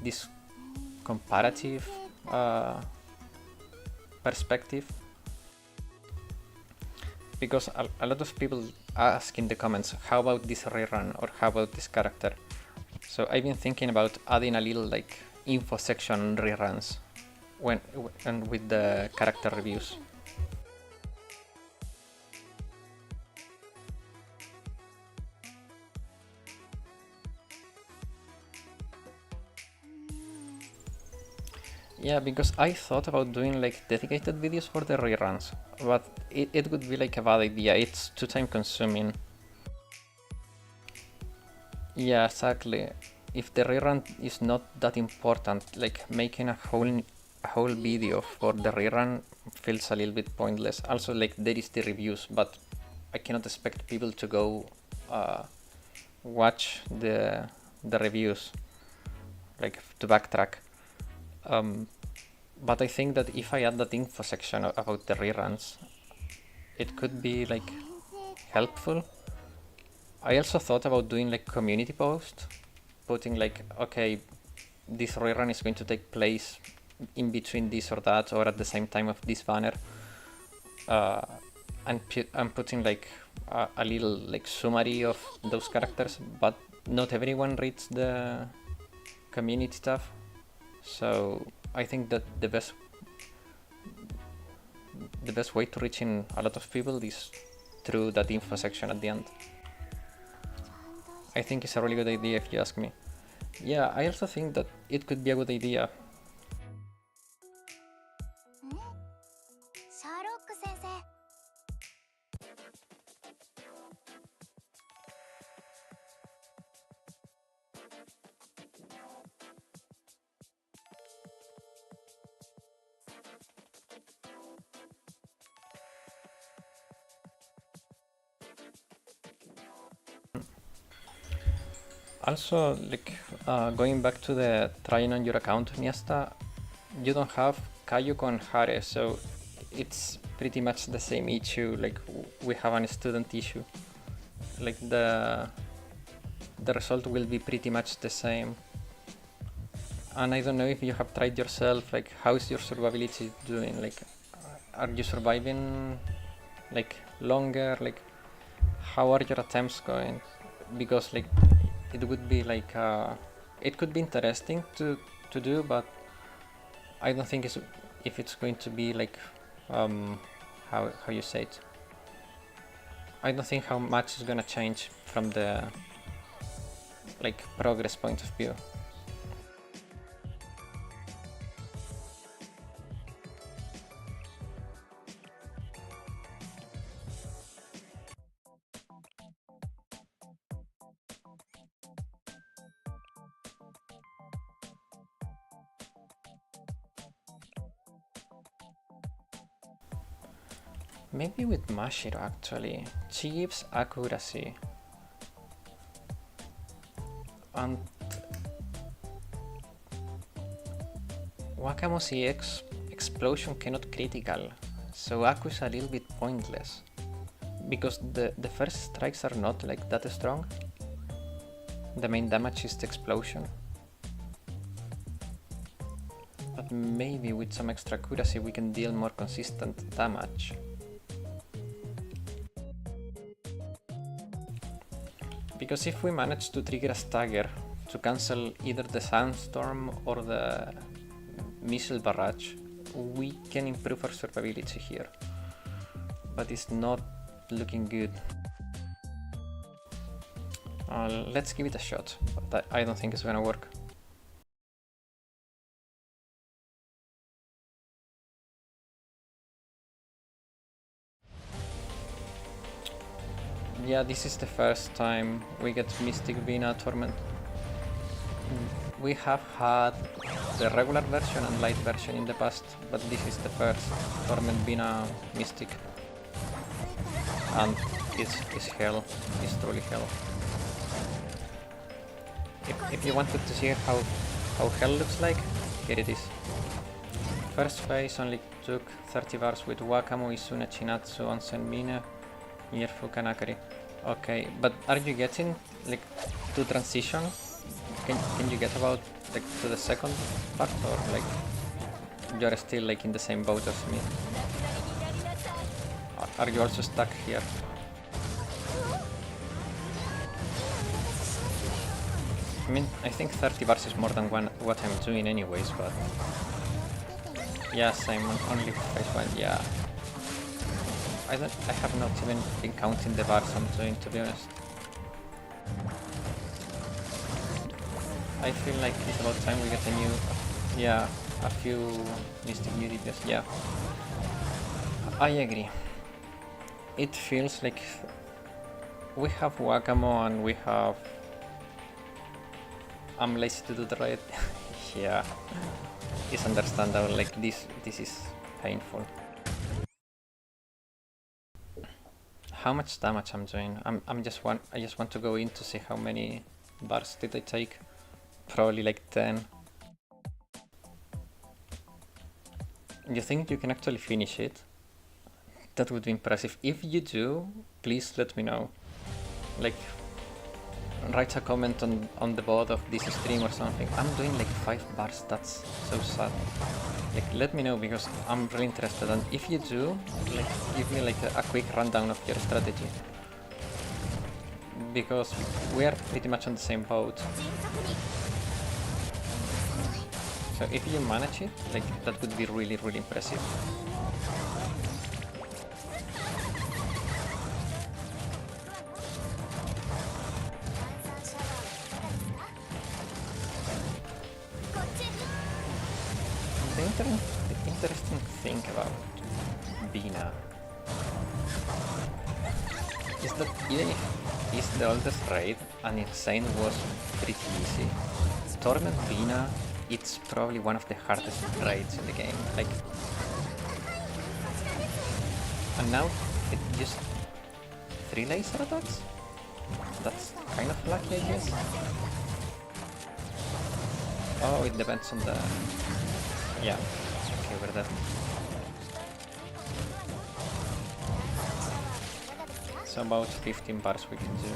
S1: this comparative perspective, because a lot of people ask in the comments, how about this rerun or how about this character? So I've been thinking about adding a little like info section on reruns and with the character reviews. Yeah, because I thought about doing like dedicated videos for the reruns, but it would be like a bad idea. It's too time consuming. Yeah, exactly. If the rerun is not that important, like making a whole video for the rerun feels a little bit pointless. Also, like there is the reviews, but I cannot expect people to go watch the reviews, like to backtrack. But I think that if I add that info section about the reruns, it could be like helpful. I also thought about doing like community post, putting like, okay, this rerun is going to take place in between this or that, or at the same time of this banner, and I'm putting like a little like summary of those characters, but not everyone reads the community stuff, so I think that the best way to reach in a lot of people is through that info section at the end. I think it's a really good idea if you ask me. Yeah, I also think that it could be a good idea. Also, like, going back to the trying on your account, Niesta, you don't have Kayuko and Hare, so it's pretty much the same issue, like we have a student issue. Like the result will be pretty much the same. And I don't know if you have tried yourself, like how is your survivability doing? Like, are you surviving like longer? Like, how are your attempts going? Because like it would be like it could be interesting to do, but I don't think if it's going to be like how you say it. I don't think how much is gonna change from the like progress point of view. Maybe with Mashiro actually. She gives accuracy. And Wakamo's EX explosion cannot critical, so Aku is a little bit pointless. Because the first strikes are not like that strong. The main damage is the explosion. But maybe with some extra accuracy we can deal more consistent damage. Because if we manage to trigger a stagger to cancel either the sandstorm or the missile barrage, we can improve our survivability here. But it's not looking good. Let's give it a shot, but I don't think it's gonna work. Yeah, this is the first time we get Mystic Binah Torment. We have had the regular version and light version in the past, but this is the first Torment Binah Mystic. And it's hell, it's truly hell. If you wanted to see how hell looks like, here it is. First phase only took 30 bars with Wakamu, Izuna, Chinatsu, Onsen Mine, Yerfu, Kanakari. Okay, but are you getting like to transition? Can you get about like to the second part, or like you're still like in the same boat as me? Are you also stuck here? I mean, I think 30 bars is more than what I'm doing anyways, but yeah, same, only phase 1, yeah. I have not even been counting the bars I'm doing, to be honest. I feel like it's about time we get a new, yeah, a few Mystic new DPS, yeah. I agree. It feels like we have Wakamo and we have... I'm lazy to do the right. Yeah, it's understandable, like this is painful. How much damage I'm doing? I just want to go in to see how many bars did I take. Probably like 10. You think you can actually finish it? That would be impressive. If you do, please let me know. Like, write a comment on the board of this stream or something. I'm doing like 5 bars, that's so sad. Like, let me know because I'm really interested, and if you do, like, give me like a quick rundown of your strategy. Because we are pretty much on the same boat. So if you manage it, like, that would be really, really impressive. The interesting thing about Binah is that even if it's the oldest raid and Insane was pretty easy, Torment Binah, it's probably one of the hardest raids in the game. Like, and now it just 3 laser attacks? That's kind of lucky, I guess. Oh, it depends on the... Yeah, okay, we're dead. So about 15 bars we can do.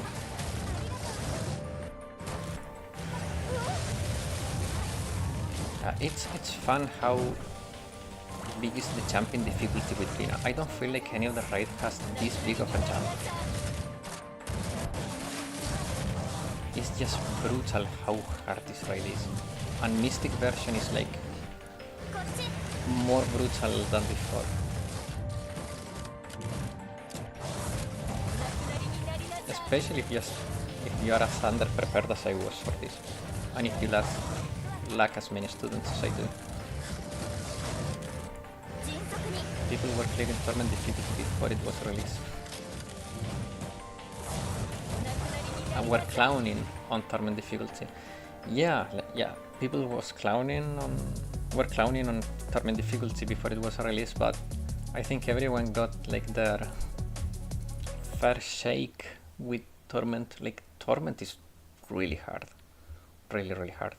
S1: It's fun how big is the jumping difficulty with Binah. I don't feel like any of the raid has this big of a jump. It's just brutal how hard this raid is. And Mystic version is like more brutal than before. Especially if you are as underprepared as I was for this, and if you lack as many students as I do. People were clearing Torment difficulty before it was released. And were clowning on Torment difficulty. Yeah, people were clowning on Torment difficulty before it was released, but I think everyone got like their fair shake with Torment. Like, Torment is really hard. Really, really hard.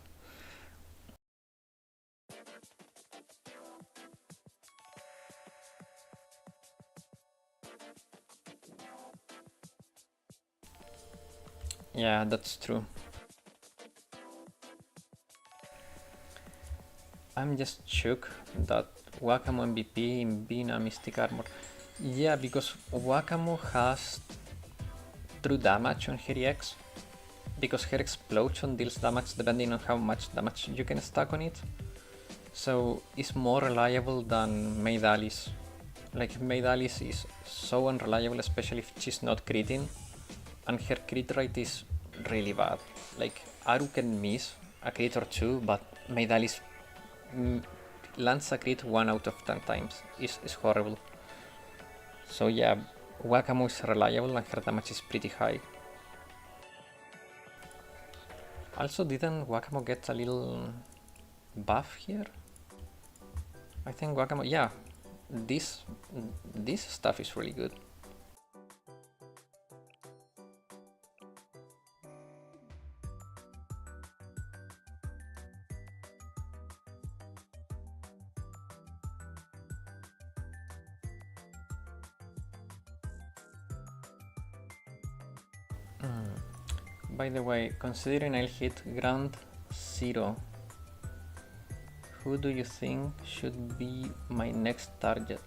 S1: Yeah, that's true. I'm just shook that Wakamo MVP in Binah Mystic Armor. Yeah, because Wakamo has true damage on her EX, because her explosion deals damage depending on how much damage you can stack on it. So it's more reliable than Maid Alice. Like, Maid Alice is so unreliable, especially if she's not critting, and her crit rate is really bad. Like, Aru can miss a crit or 2, but Maid Alice lands a crit 1 out of 10 times. It's horrible. So yeah, Wakamo is reliable and her damage is pretty high. Also, didn't Wakamo get a little buff here? I think Wakamo, yeah, this stuff is really good. By the way, considering I'll hit Grand Zero, who do you think should be my next target?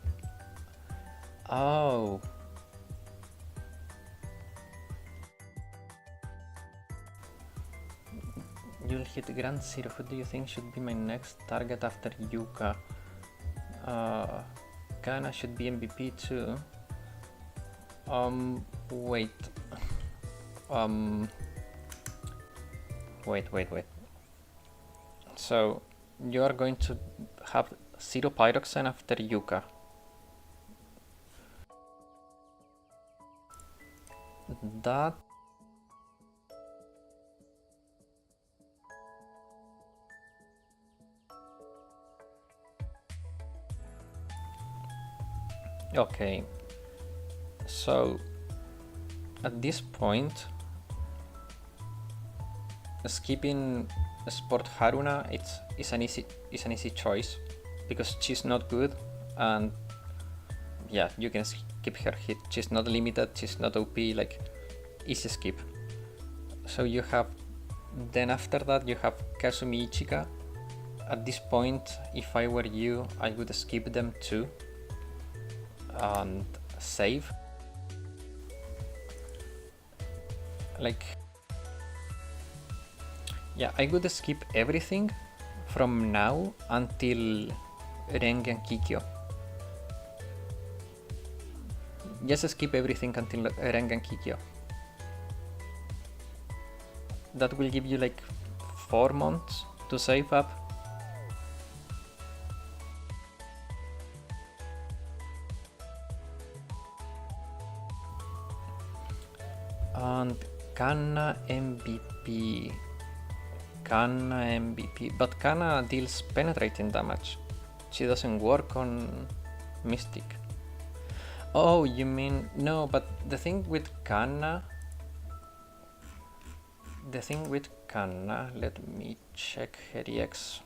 S1: Oh. You'll hit Grand Zero. Who do you think should be my next target after Yuka? Kana should be MVP too. Wait. Wait. So, you are going to have Zero Pyroxene after Yuka. That... Okay. So, at this point, skipping Sport Haruna is an easy choice because she's not good, and yeah, you can skip her hit. She's not limited, she's not OP, like easy skip. So you have, then after that you have Kazumi Ichika. At this point, if I were you, I would skip them too and save. Like, yeah, I would skip everything from now until Rengen Kikyo. Just skip everything until Rengen Kikyo. That will give you like 4 months to save up. And Kanna MVP. But Kanna deals penetrating damage. She doesn't work on Mystic. Oh, you mean, no, but the thing with Kanna, let me check her EX.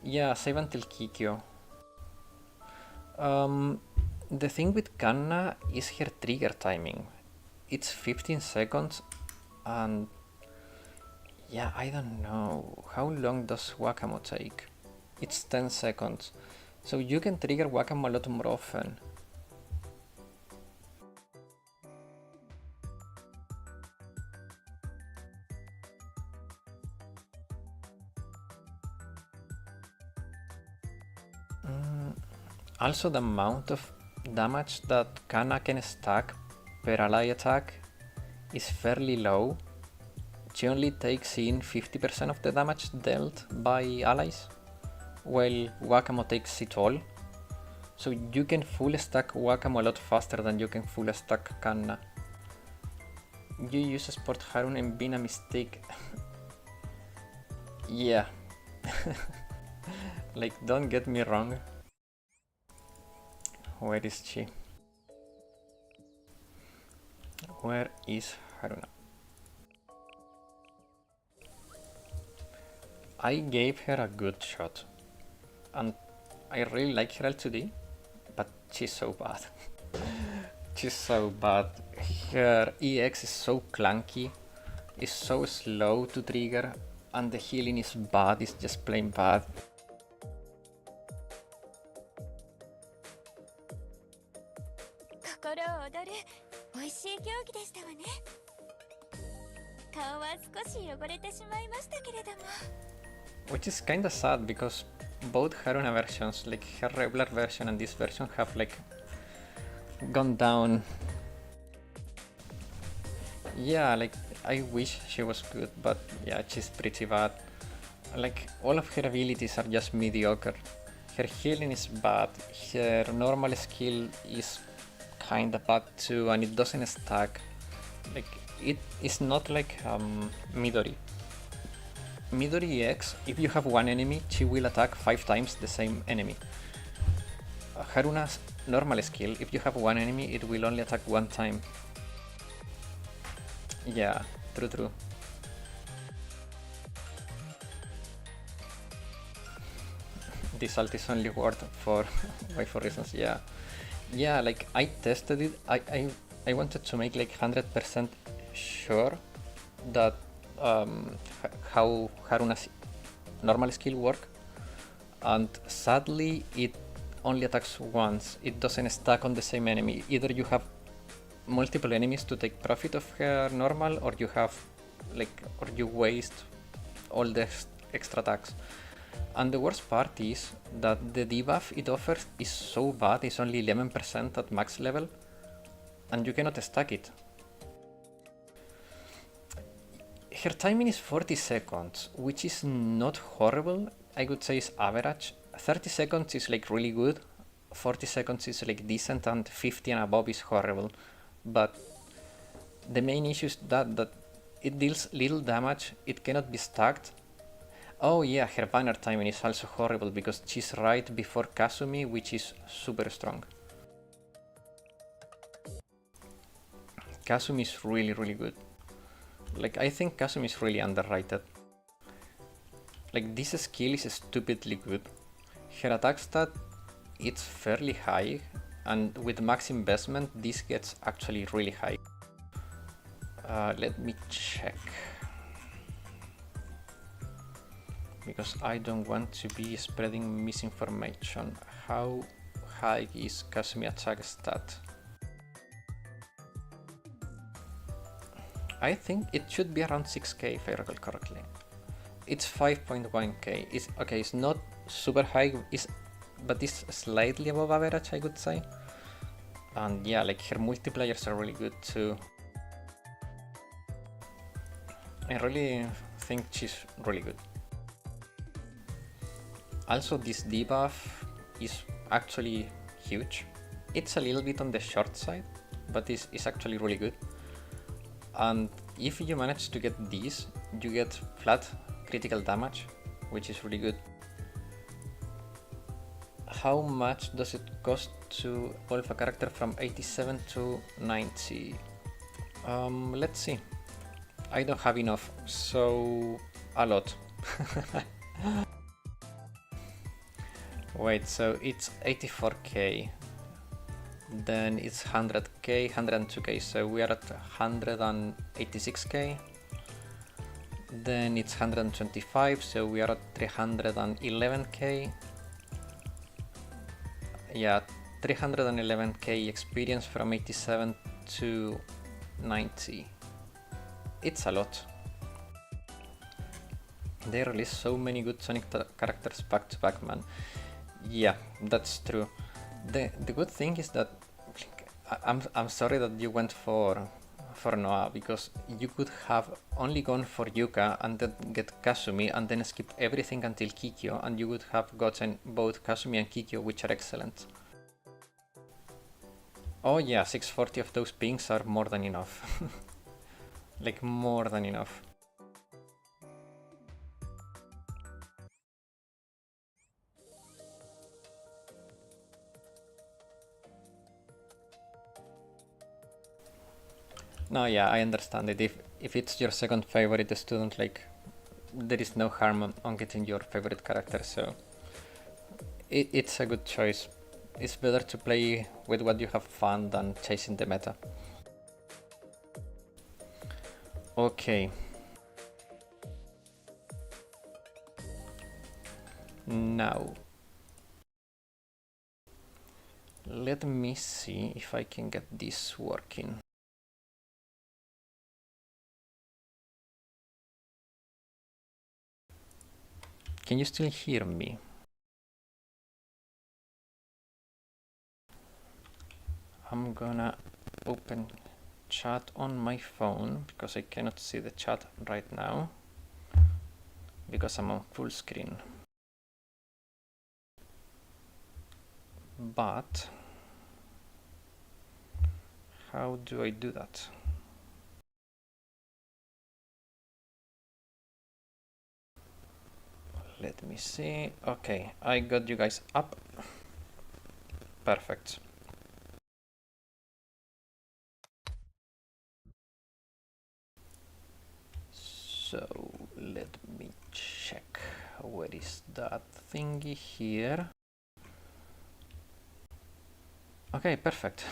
S1: Yeah, save until Kikyo. The thing with Kanna is her trigger timing. It's 15 seconds and yeah, I don't know. How long does Wakamo take? It's 10 seconds. So you can trigger Wakamo a lot more often. Also, the amount of damage that Kanna can stack per ally attack is fairly low. She only takes in 50% of the damage dealt by allies, while Wakamo takes it all. So you can full stack Wakamo a lot faster than you can full stack Kanna. You use Sport Harun and Binah Mystique. Yeah. Like, don't get me wrong. Where is she? Where is Haruna? I gave her a good shot. And I really like her L2D, but she's so bad. She's so bad. Her EX is so clunky, is so slow to trigger, and the healing is bad, it's just plain bad. Which is kinda sad because both Haruna versions, like her regular version and this version, have like gone down. Yeah, like I wish she was good, but yeah, she's pretty bad. Like all of her abilities are just mediocre. Her healing is bad, her normal skill is kinda bad too, and it doesn't stack. Like it is not like Midori. Midori EX, if you have one enemy, she will attack 5 times the same enemy. Haruna's normal skill, if you have one enemy, it will only attack 1 time. Yeah, true. This ult is only worth for reasons, yeah. Yeah, like I tested it, I wanted to make like 100% sure that how Haruna's normal skill work, and sadly it only attacks once. It doesn't stack on the same enemy. Either you have multiple enemies to take profit of her normal, or you have or you waste all the extra attacks. And the worst part is that the debuff it offers is so bad, it's only 11% at max level, and you cannot stack it. Her timing is 40 seconds, which is not horrible. I would say it's average. 30 seconds is like really good, 40 seconds is like decent, and 50 and above is horrible. But the main issue is that it deals little damage, it cannot be stacked. Oh yeah, her banner timing is also horrible because she's right before Kazumi, which is super strong. Kazumi is really good. Like, I think Kazumi is really underrated. Like, this skill is stupidly good. Her attack stat, it's fairly high, and with max investment, this gets actually really high. Let me check. Because I don't want to be spreading misinformation. How high is Kasumi attack stat? I think it should be around 6k if I recall correctly. It's 5.1k. It's not super high, but it's slightly above average, I would say. And yeah, like her multipliers are really good too. I really think she's really good. Also, this debuff is actually huge. It's a little bit on the short side, but it's actually really good. And if you manage to get these, you get flat critical damage, which is really good. How much does it cost to evolve a character from 87 to 90? Let's see. I don't have enough, so a lot. Wait, so it's 84k, then it's 100k, 102k, so we are at 186k, then it's 125, so we are at 311k, yeah, 311k experience from 87 to 90, it's a lot. They release so many good Sonic characters back to back, man. Yeah, that's true. The good thing is that I'm sorry that you went for Noah, because you could have only gone for Yuka and then get Kasumi and then skip everything until Kikyo, and you would have gotten both Kasumi and Kikyo, which are excellent. Oh yeah, 640 of those pings are more than enough. Like, more than enough. No, yeah, I understand it. If it's your second favorite student, like, there is no harm on getting your favorite character, so it's a good choice. It's better to play with what you have fun than chasing the meta. Okay. Now, let me see if I can get this working. Can you still hear me? I'm gonna open chat on my phone because I cannot see the chat right now because I'm on full screen. But how do I do that? Let me see. Okay, I got you guys up. Perfect. So let me check. Where is that thingy here? Okay, perfect.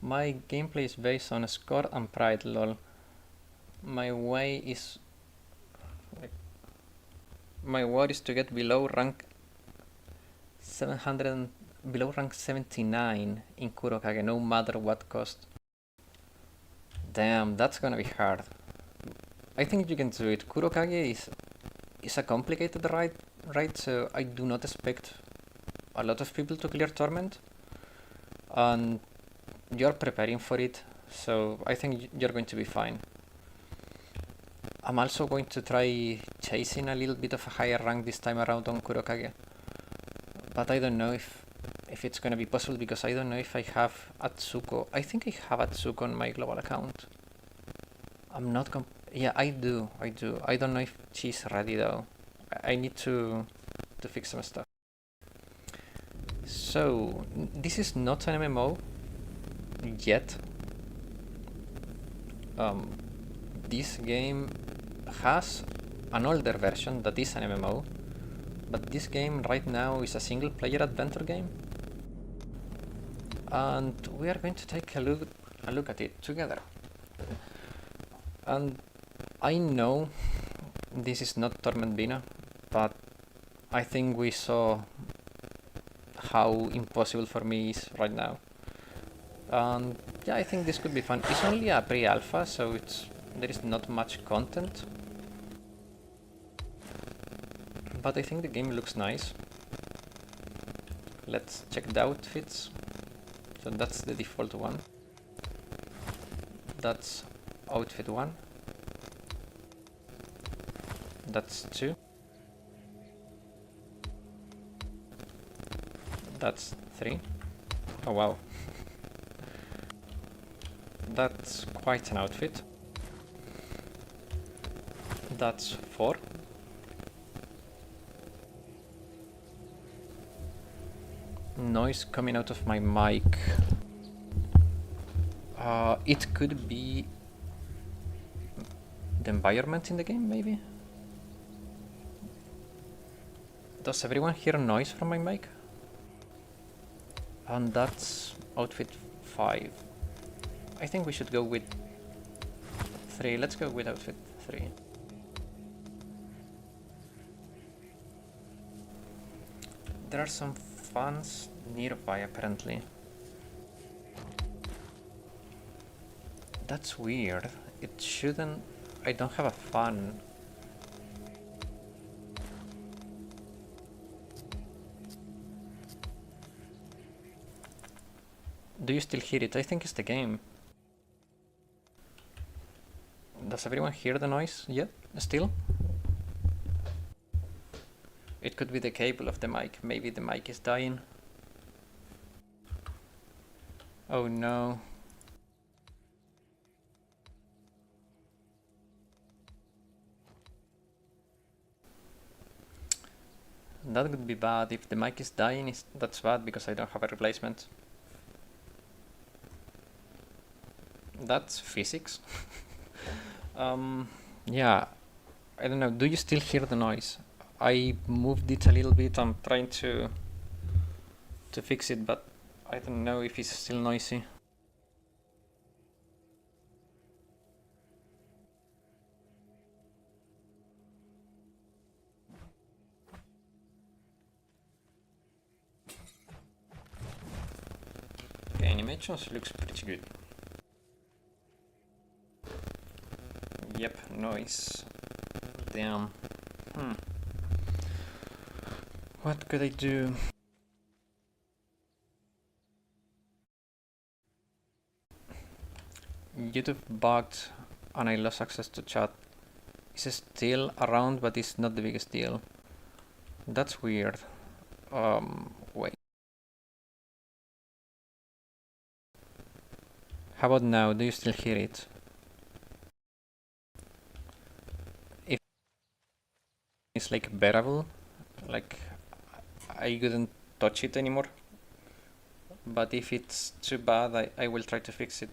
S1: My gameplay is based on score and pride, lol. My way is... my word is to get below rank 700, below rank 79 in Kurokage, no matter what cost. Damn, that's gonna be hard. I think you can do it. Kurokage is a complicated ride, so I do not expect a lot of people to clear Torment. And you're preparing for it, so I think you're going to be fine. I'm also going to try chasing a little bit of a higher rank this time around on Kurokage. But I don't know if it's gonna be possible, because I don't know if I have Atsuko. I think I have Atsuko on my global account. I'm not yeah, I do. I don't know if she's ready though. I need to fix some stuff. So, this is not an MMO yet. This game has an older version that is an MMO, but this game right now is a single player adventure game. And we are going to take a look at it together. And I know this is not Torment Binah, but I think we saw how impossible for me is right now. And yeah, I think this could be fun. It's only a pre-alpha, so there is not much content. But I think the game looks nice. Let's check the outfits. So that's the default one. That's outfit 1. That's 2. That's 3. Oh wow. That's quite an outfit. That's 4. Noise coming out of my mic. It could be the environment in the game, maybe? Does everyone hear noise from my mic? And that's outfit 5. I think we should go with 3. Let's go with outfit 3. There are some fans nearby, apparently. That's weird. It shouldn't... I don't have a fan. Do you still hear it? I think it's the game. Does everyone hear the noise yet? Still? It could be the cable of the mic. Maybe the mic is dying. Oh no. That would be bad. If the mic is dying, that's bad because I don't have a replacement. That's physics. Yeah, I don't know. Do you still hear the noise? I moved it a little bit. I'm trying to fix it, but I don't know if it's still noisy. Okay, animations looks pretty good. Yep, noise. Damn. What could I do? YouTube bugged and I lost access to chat. It's still around, but it's not the biggest deal. That's weird. Wait. How about now? Do you still hear it? If it's like bearable, like I couldn't touch it anymore. But if it's too bad, I will try to fix it.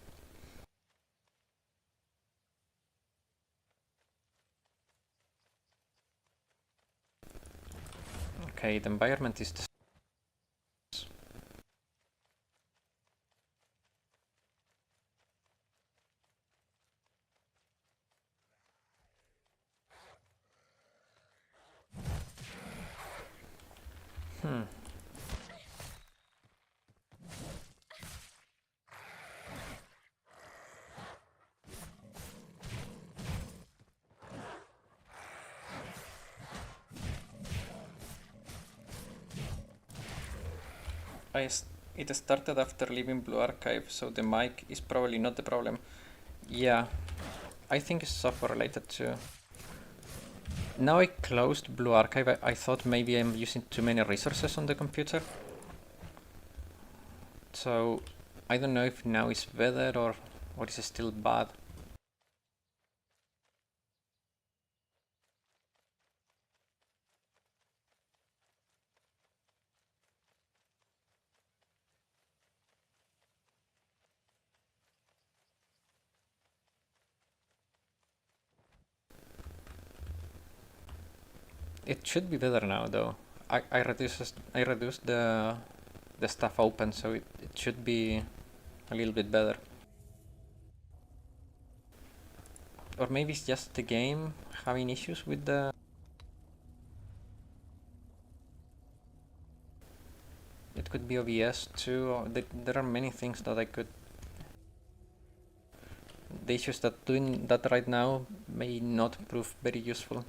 S1: Okay, the environment is it started after leaving Blue Archive, so the mic is probably not the problem. Yeah, I think it's software related too. Now I closed Blue Archive, I thought maybe I'm using too many resources on the computer. So I don't know if now it's better or is still bad. It should be better now though. I reduced the stuff open, so it should be a little bit better. Or maybe it's just the game having issues with the... It could be OBS too. Or there are many things that I could... The issues that doing that right now may not prove very useful.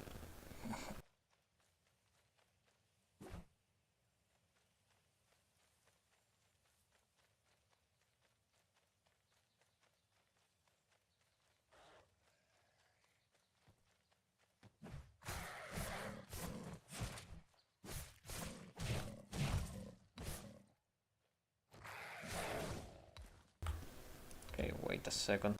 S1: Okay, wait a second.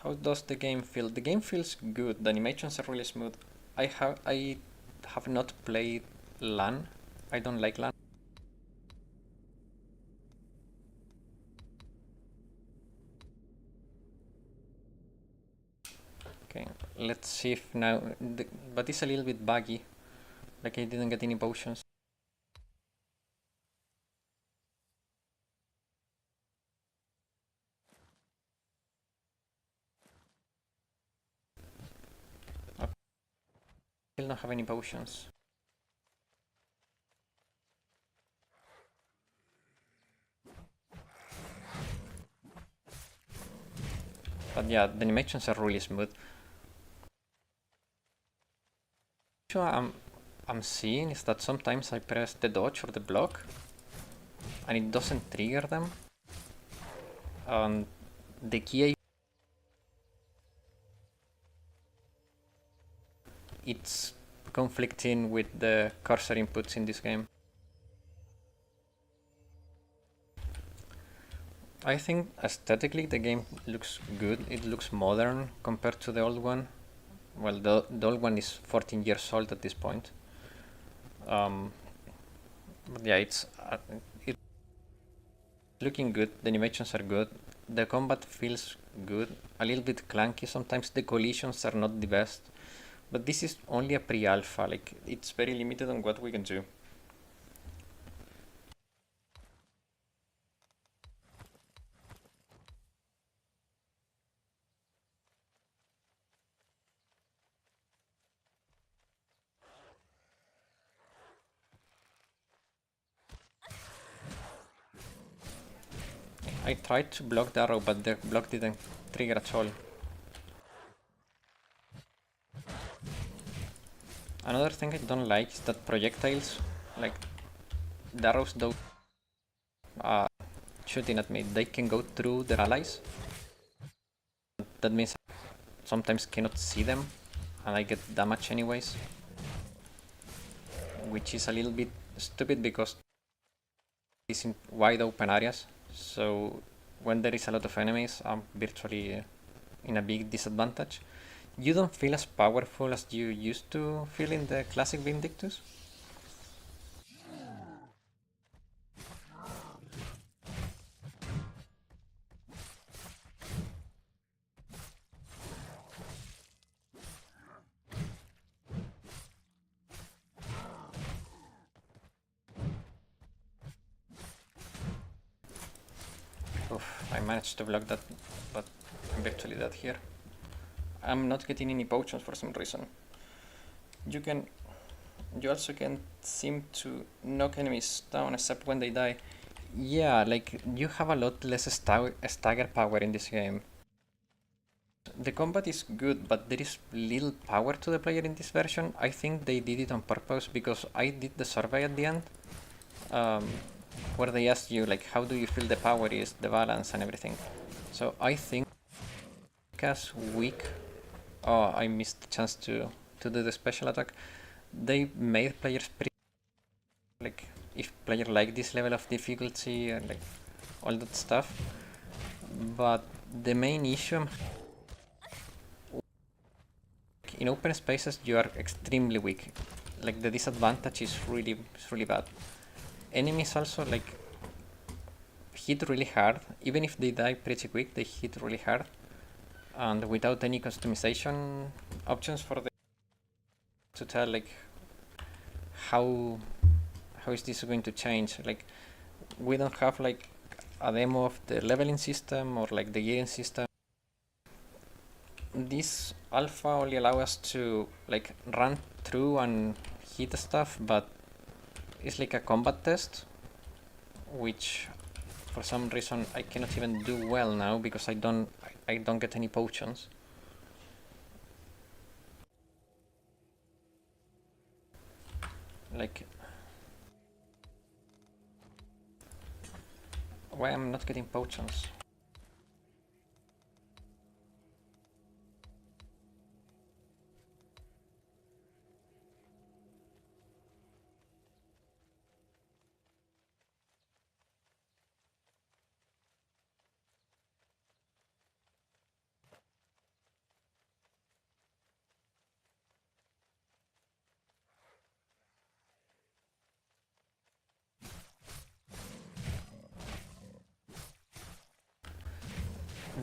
S1: How does the game feel? The game feels good. The animations are really smooth. I have not played LAN. I don't like LAN. Okay, let's see if now... but it's a little bit buggy. Like I didn't get any potions. I still don't have any potions. But yeah, the animations are really smooth. What I'm seeing is that sometimes I press the dodge or the block and it doesn't trigger them. And the key, it's conflicting with the cursor inputs in this game. I think aesthetically the game looks good. It looks modern compared to the old one. Well, the old one is 14 years old at this point. But yeah, it's looking good. The animations are good. The combat feels good. A little bit clunky sometimes. The collisions are not the best. But this is only a pre-alpha. Like, it's very limited on what we can do. I tried to block the arrow, but the block didn't trigger at all. Another thing I don't like is that projectiles, like the arrows though, shooting at me, they can go through their allies. That means I sometimes cannot see them, and I get damage anyways. Which is a little bit stupid because it's in wide open areas, so when there is a lot of enemies, I'm virtually in a big disadvantage. You don't feel as powerful as you used to feel in the classic Vindictus? Oof, I managed to block that, but I'm virtually dead here. I'm not getting any potions for some reason. You also can seem to knock enemies down except when they die. Yeah, like you have a lot less stagger power in this game. The combat is good, but there is little power to the player in this version. I think they did it on purpose because I did the survey at the end, um, where they asked you like how do you feel the power is, the balance and everything. So I think as weak. Oh, I missed the chance to do the special attack. They made players pretty like if player like this level of difficulty and like all that stuff. But the main issue in open spaces you are extremely weak. Like the disadvantage is really bad. Enemies also like hit really hard. Even if they die pretty quick, they hit really hard. and without any customization options for the to tell like how is this going to change. Like we don't have like a demo of the leveling system or like the gearing system. This alpha only allows us to like run through and hit stuff, but it's like a combat test, which for some reason I cannot even do well now because I don't get any potions. Like, why I'm not getting potions?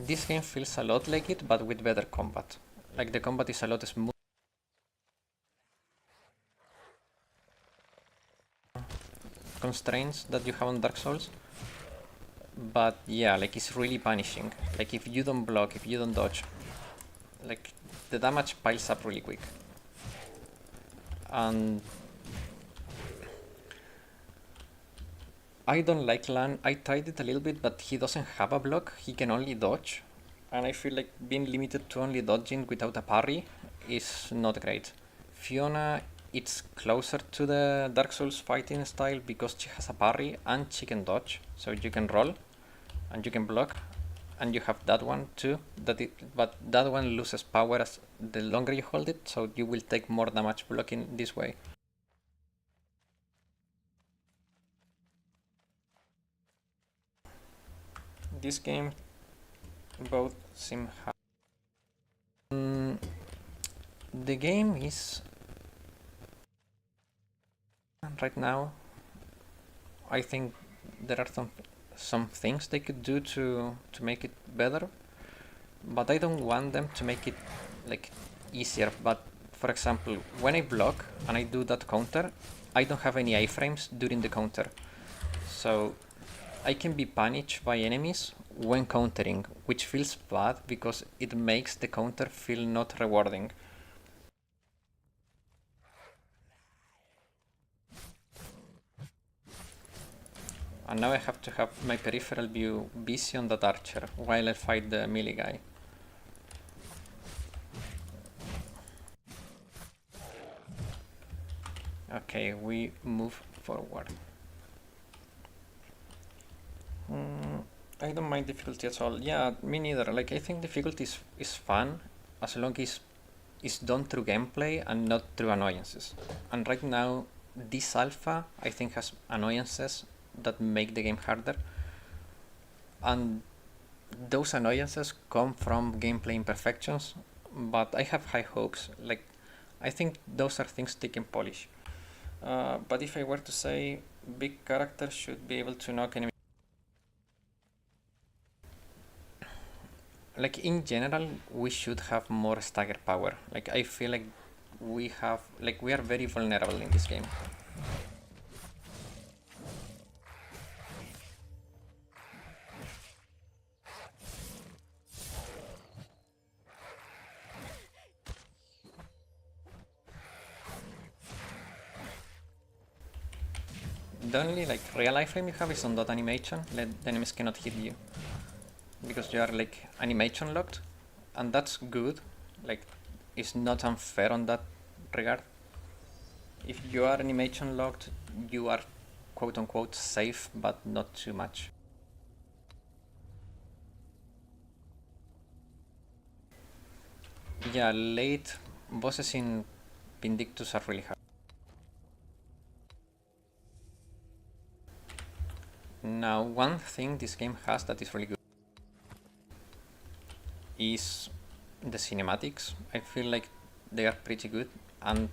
S1: This game feels a lot like it, but with better combat. Like the combat is a lot smooth. Constraints that you have on Dark Souls. But yeah, like it's really punishing. Like if you don't block, if you don't dodge, like the damage piles up really quick. And I don't like Lan. I tried it a little bit, but he doesn't have a block. He can only dodge. And I feel like being limited to only dodging without a parry is not great. Fiona, it's closer to the Dark Souls fighting style because she has a parry and she can dodge. So you can roll and you can block. And you have that one too, but that one loses power as the longer you hold it, so you will take more damage blocking this way. This game both seem hard. The game is right now. I think there are some things they could do to make it better, but I don't want them to make it like easier. But for example, when I block and I do that counter, I don't have any iframes during the counter, so I can be punished by enemies when countering, which feels bad because it makes the counter feel not rewarding. And now I have to have my peripheral view busy on that archer while I fight the melee guy. Okay, we move forward. I don't mind difficulty at all. Yeah, me neither. Like, I think difficulty is fun as long as it's done through gameplay and not through annoyances. And right now, this alpha, I think, has annoyances that make the game harder. And those annoyances come from gameplay imperfections, but I have high hopes. Like, I think those are things they can polish. But if I were to say, big characters should be able to knock enemies. Like in general, we should have more stagger power. Like I feel like we are very vulnerable in this game. The only like real iframe you have is on that animation. The enemies cannot hit you because you are like animation locked, and that's good. Like it's not unfair on that regard. If you are animation locked, you are quote unquote safe, but not too much. Yeah, late bosses in Vindictus are really hard. Now, one thing this game has that is really good is the cinematics. I feel like they are pretty good, and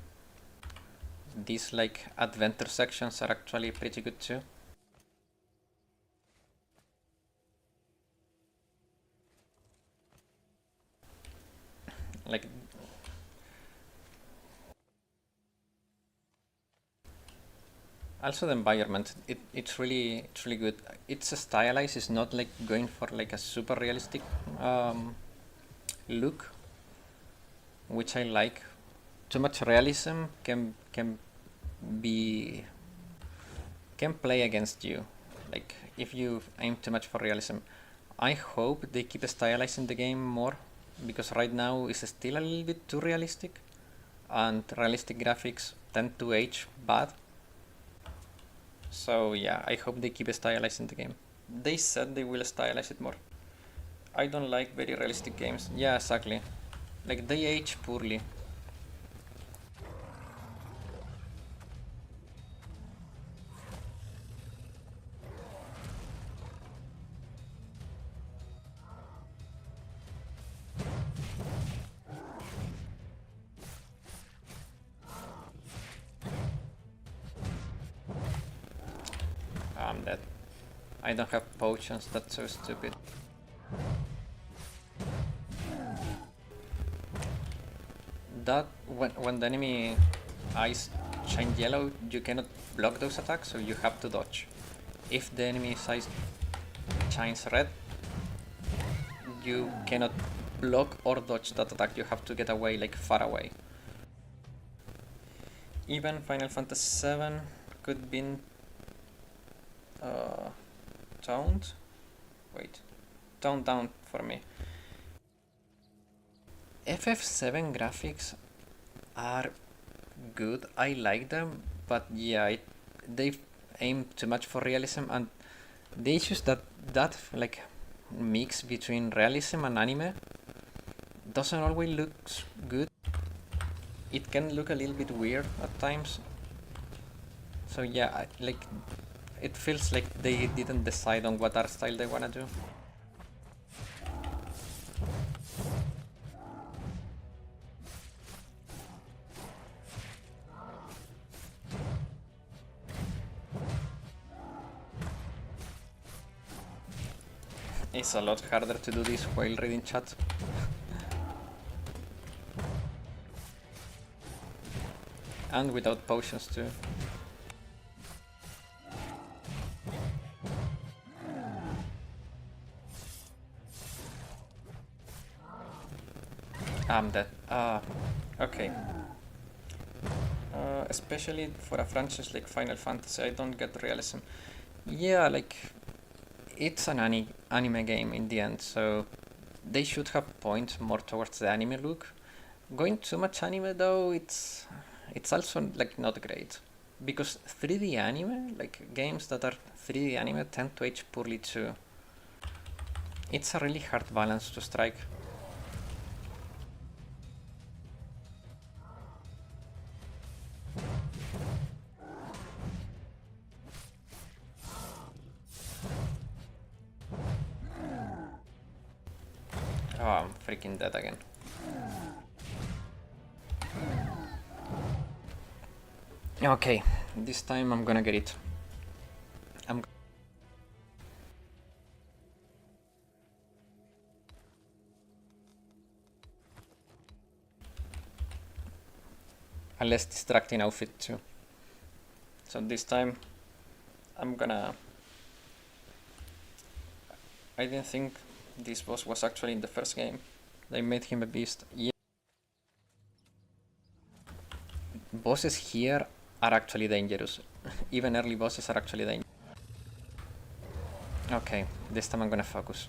S1: these like adventure sections are actually pretty good too. Like, also the environment, it's really good. It's stylized. It's not like going for like a super realistic look, which I like. Too much realism be can play against you. Like if you aim too much for realism. I hope they keep stylizing the game more, because right now it's still a little bit too realistic, and realistic graphics tend to age bad. So yeah, I hope they keep stylizing the game. They said they will stylize it more. I don't like very realistic games. Yeah, exactly. Like they age poorly. I'm dead. I don't have potions, that's so stupid. That when the enemy eyes shine yellow, you cannot block those attacks, so you have to dodge. If the enemy's eyes shines red, you cannot block or dodge that attack. You have to get away, like far away. Even Final Fantasy VII could be uh, toned. Wait, toned down for me. FF7 graphics are good. I like them, but yeah, they aim too much for realism, and the issues that like mix between realism and anime doesn't always look good. It can look a little bit weird at times. So yeah, like it feels like they didn't decide on what art style they wanna do. It's a lot harder to do this while reading chat. And without potions too. I'm dead. Okay. Especially for a franchise like Final Fantasy, I don't get realism. Yeah, like it's an anime game in the end, so they should have point more towards the anime look. Going too much anime though, it's also like not great, because 3D anime, like games that are 3D anime, tend to age poorly too. It's a really hard balance to strike. Oh, I'm freaking dead again. Okay, this time I'm gonna get it. I'm a less distracting outfit too. So this time I'm gonna... I didn't think this boss was actually in the first game. They made him a beast. Yeah. Bosses here are actually dangerous. Even early bosses are actually dangerous. Okay, this time I'm gonna focus.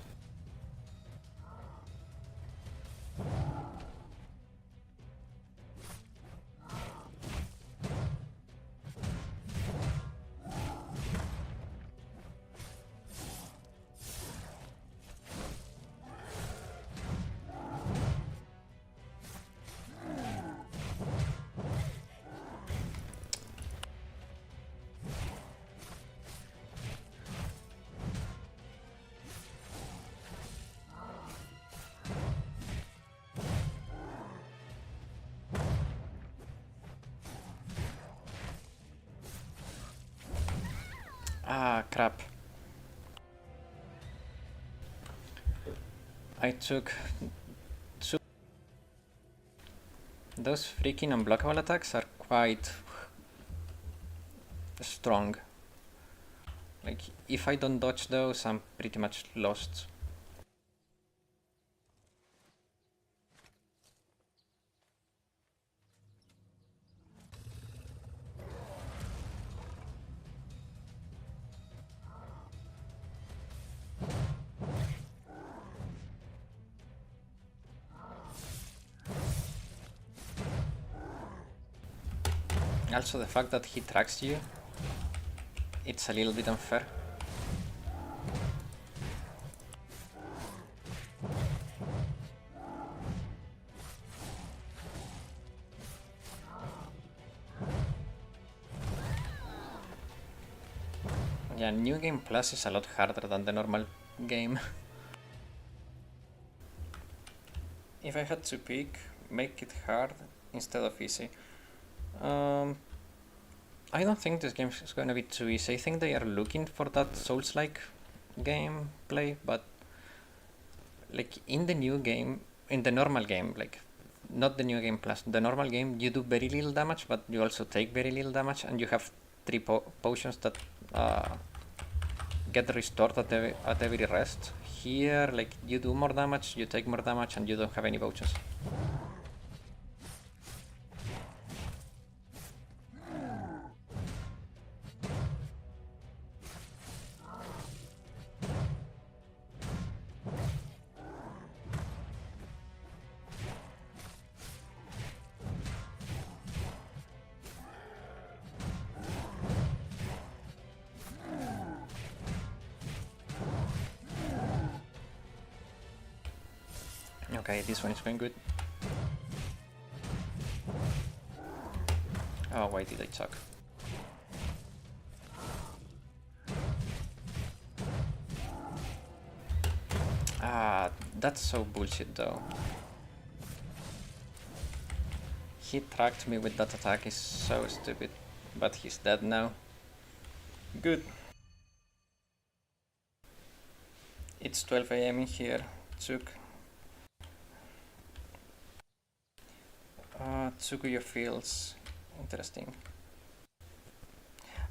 S1: Ah, crap. I took Those freaking unblockable attacks are quite strong. Like, if I don't dodge those, I'm pretty much lost. Also, the fact that he tracks you, it's a little bit unfair. Yeah, New Game Plus is a lot harder than the normal game. If I had to pick, make it hard instead of easy. I don't think this game is gonna be too easy. I think they are looking for that Souls-like gameplay, but like in the new game, in the normal game, like not the new game plus, the normal game, you do very little damage, but you also take very little damage, and you have three potions that get restored at every rest. Here, like you do more damage, you take more damage, and you don't have any potions. Okay, this one is going good. Oh, why did I chuck? Ah, that's so bullshit though. He tracked me with that attack, is so stupid. But he's dead now. Good. It's 12 AM in here. Tsuk. Tsukuyo Fields. Interesting.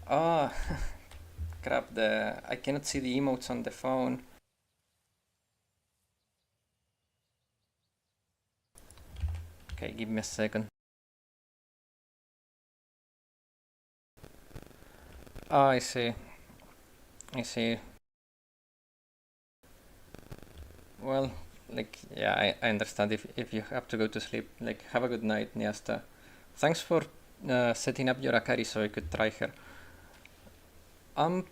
S1: Oh, crap, I cannot see the emotes on the phone. Okay, give me a second. Oh, I see. I see. Well, like, yeah, I understand if you have to go to sleep. Like, have a good night, Niasta. Thanks for setting up your Akari so I could try her. I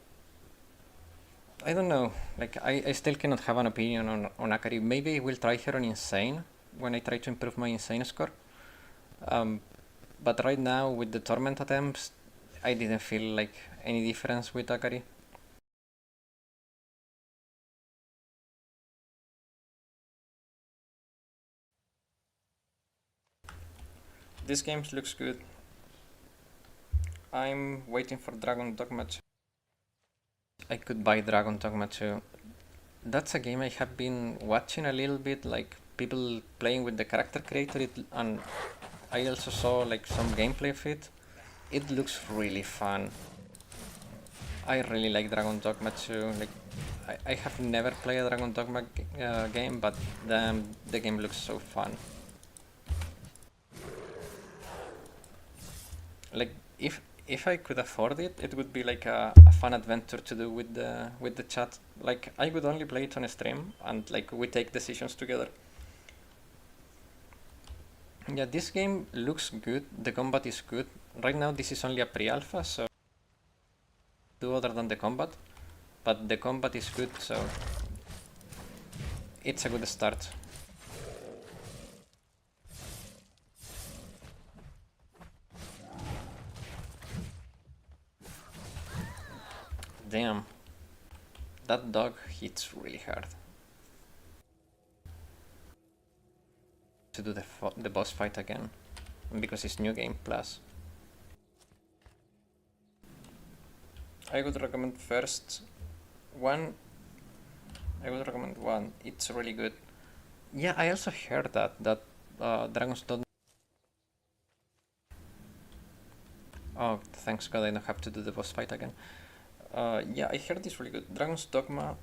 S1: don't know. Like, I still cannot have an opinion on Akari. Maybe I will try her on Insane when I try to improve my Insane score. But right now, with the Torment attempts, I didn't feel like any difference with Akari. This game looks good. I'm waiting for Dragon Dogma 2. I could buy Dragon Dogma 2. That's a game I have been watching a little bit, like people playing with the character creator, and I also saw like some gameplay of it. It looks really fun. I really like Dragon Dogma 2. Like, I have never played a Dragon Dogma game, but the game looks so fun. Like, if I could afford it, it would be like a fun adventure to do with the chat. Like, I would only play it on a stream, and like we take decisions together. Yeah, this game looks good. The combat is good. Right now, this is only a pre-alpha, so do other than the combat, but the combat is good, so it's a good start. Damn, that dog hits really hard. To do the boss fight again, because it's New Game Plus. I would recommend first one. I would recommend one. It's really good. Yeah, I also heard that Dragon's Oh, thanks God I don't have to do the boss fight again. Yeah, I heard it's really good. Dragon's Dogma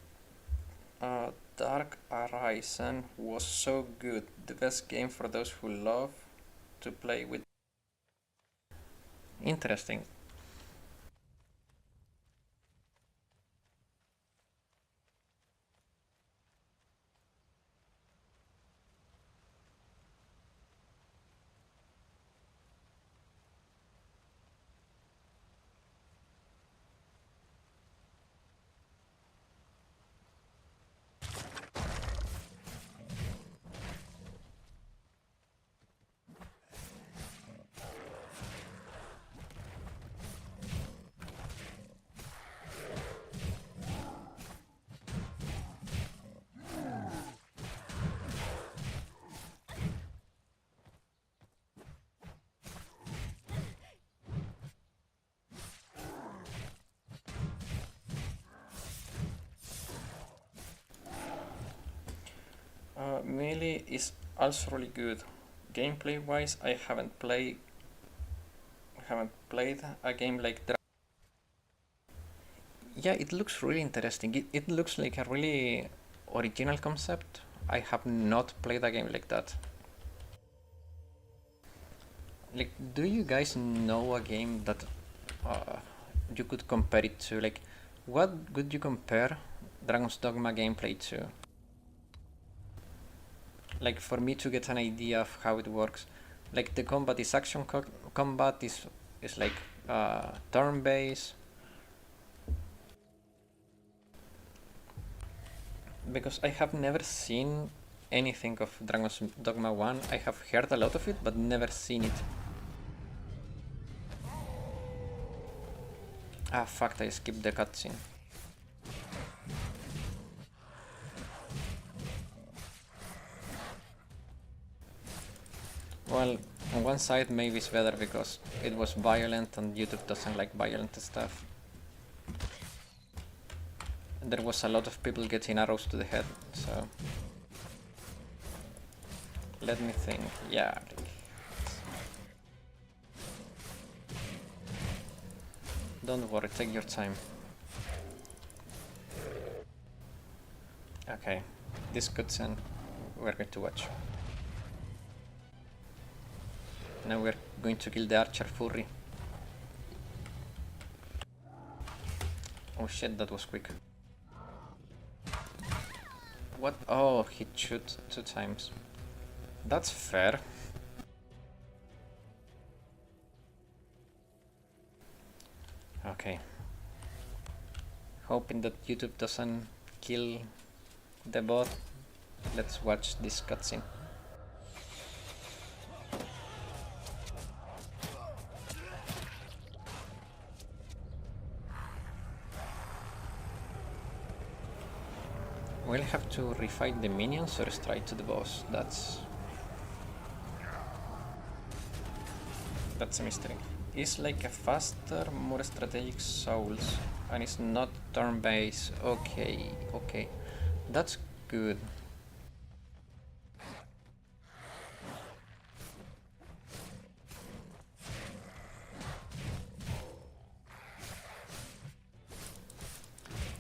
S1: Dark Arisen was so good. The best game for those who love to play with. Interesting. Melee is also really good. Gameplay wise, I haven't played a game like that. Yeah, it looks really interesting. It looks like a really original concept. I have not played a game like that. Like, do you guys know a game that you could compare it to? Like, what would you compare Dragon's Dogma gameplay to? Like, for me to get an idea of how it works. Like, the combat is combat is like turn based. Because I have never seen anything of Dragon's Dogma 1. I have heard a lot of it, but never seen it. Ah, fuck, I skipped the cutscene. Well, on one side maybe it's better because it was violent and YouTube doesn't like violent stuff. There was a lot of people getting arrows to the head, so... Let me think, yeah. Don't worry, take your time. Okay, this cutscene we're going to watch. Now we're going to kill the archer furry. Oh shit, that was quick. What? Oh, he shot 2 times. That's fair. Okay. Hoping that YouTube doesn't kill the bot. Let's watch this cutscene. We'll have to refight the minions or straight to the boss. That's a mystery. It's like a faster, more strategic Souls, and it's not turn-based. Okay, okay, that's good.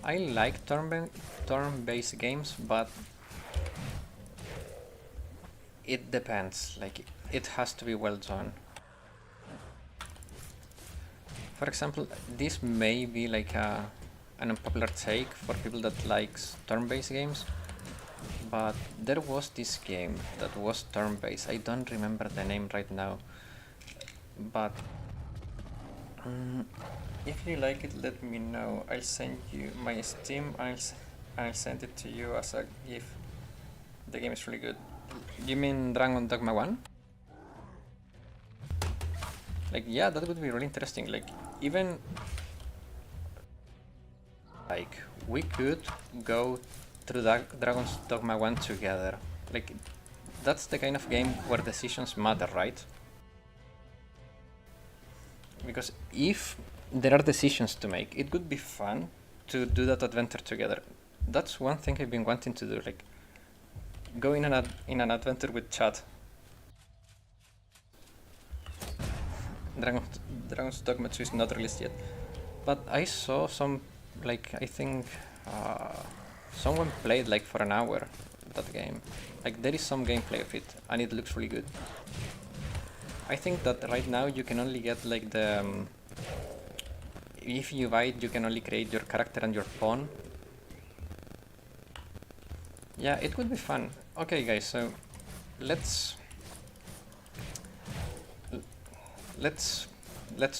S1: I like turn-based games, but it depends. Like, it has to be well done. For example, this may be like an unpopular take for people that likes turn-based games, but there was this game that was turn-based. I don't remember the name right now, but if you like it, let me know. I'll send you my Steam. I'll send it to you as a gift. The game is really good. You mean Dragon Dogma 1? Like, yeah, that would be really interesting. Like, even like we could go through Dragon's Dogma 1 together. Like, that's the kind of game where decisions matter, right? Because if there are decisions to make, it would be fun to do that adventure together. That's one thing I've been wanting to do, like go in an adventure with chat. Dragon, Dragon's Dogma 2 is not released yet. But I saw some, like, I think someone played like for an hour that game. Like, there is some gameplay of it, and it looks really good. I think that right now you can only get like the... if you buy it, you can only create your character and your pawn. Yeah, it would be fun. Okay, guys, so let's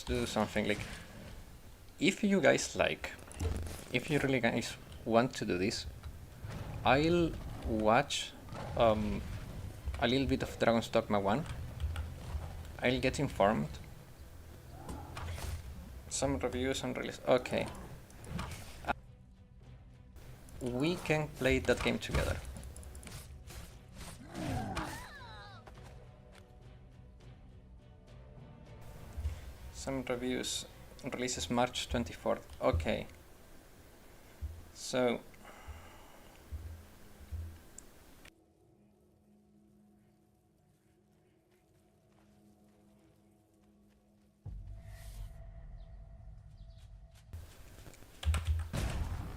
S1: do something. Like, if you guys like, if you really guys want to do this, I'll watch a little bit of Dragon's Dogma 1. I'll get informed. Some reviews and release. Okay. We can play that game together. Some reviews. Releases March 24th. Okay. So...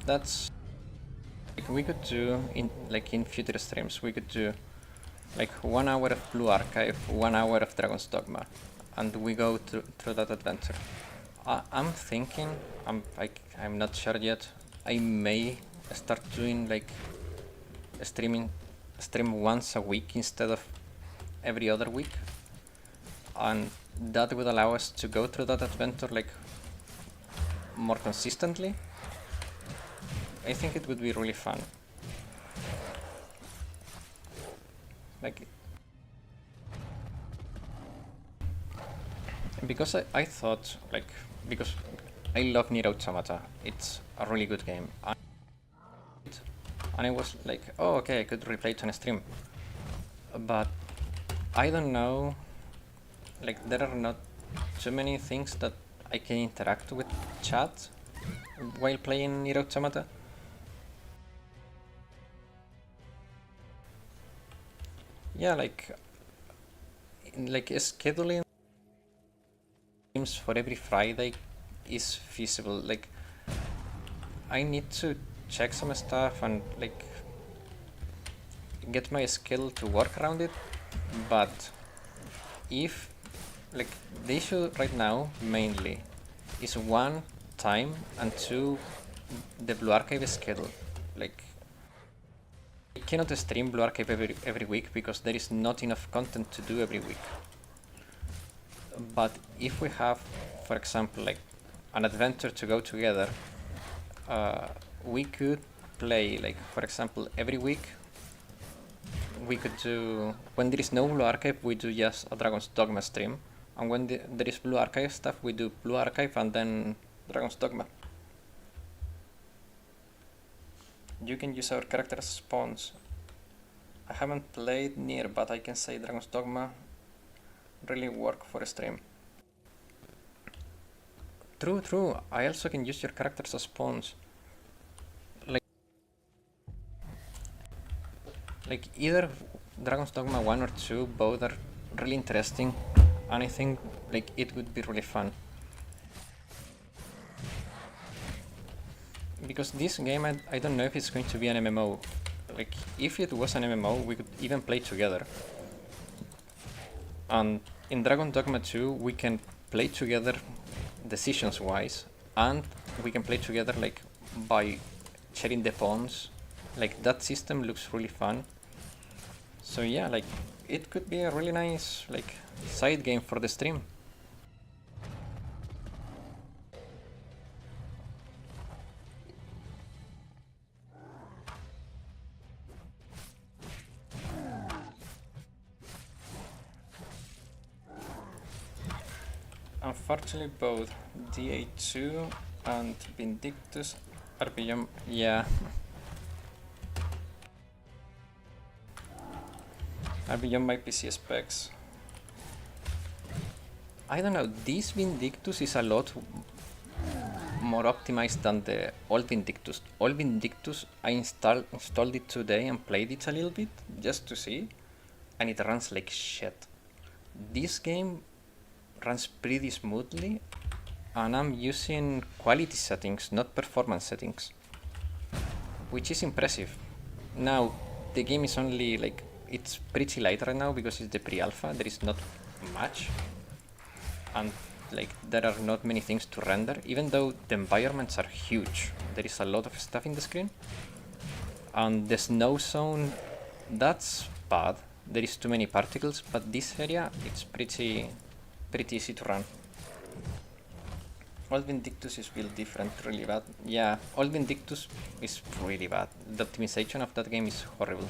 S1: that's... like, we could do, in future streams, we could do like 1 hour of Blue Archive, 1 hour of Dragon's Dogma, and we go through that adventure. I'm thinking, I'm not sure yet, I may start doing like stream once a week instead of every other week, and that would allow us to go through that adventure like more consistently. I think it would be really fun. Like, because I thought, like, because I love Nier Automata, it's a really good game. And I was like, oh, okay, I could replay it on a stream. But I don't know, like, there are not too many things that I can interact with chat while playing Nier Automata. Yeah, like scheduling streams for every Friday is feasible. Like, I need to check some stuff and like get my skill to work around it, but if like the issue right now mainly is 1, time, and 2, the Blue Archive schedule. Like, I cannot stream Blue Archive every week because there is not enough content to do every week. But if we have, for example, like an adventure to go together, we could play, like, for example, every week. We could do, when there is no Blue Archive, we do just a Dragon's Dogma stream, and when there is Blue Archive stuff, we do Blue Archive and then Dragon's Dogma. You can use our character as spawns. I haven't played Nier, but I can say Dragon's Dogma really work for a stream. True. I also can use your characters as spawns. Like either Dragon's Dogma 1 or 2, both are really interesting, and I think like it would be really fun. Because this game, I don't know if it's going to be an MMO. Like, if it was an MMO, we could even play together. And in Dragon Dogma 2, we can play together decisions-wise, and we can play together like by sharing the pawns. Like, that system looks really fun. So yeah, like, it could be a really nice like side game for the stream. Unfortunately, both DA2 and Vindictus are beyond. Yeah. Are beyond my PC specs. I don't know, this Vindictus is a lot more optimized than the old Vindictus. Old Vindictus, I installed it today and played it a little bit, just to see, and it runs like shit. This game runs pretty smoothly, and I'm using quality settings, not performance settings, which is impressive. Now, the game is only like, it's pretty light right now because it's the pre-alpha, there is not much, and like there are not many things to render, even though the environments are huge. There is a lot of stuff in the screen. And the snow zone, that's bad. There is too many particles, but this area, it's pretty easy to run. Old Vindictus is built different, really bad. Yeah, Old Vindictus is really bad. The optimization of that game is horrible.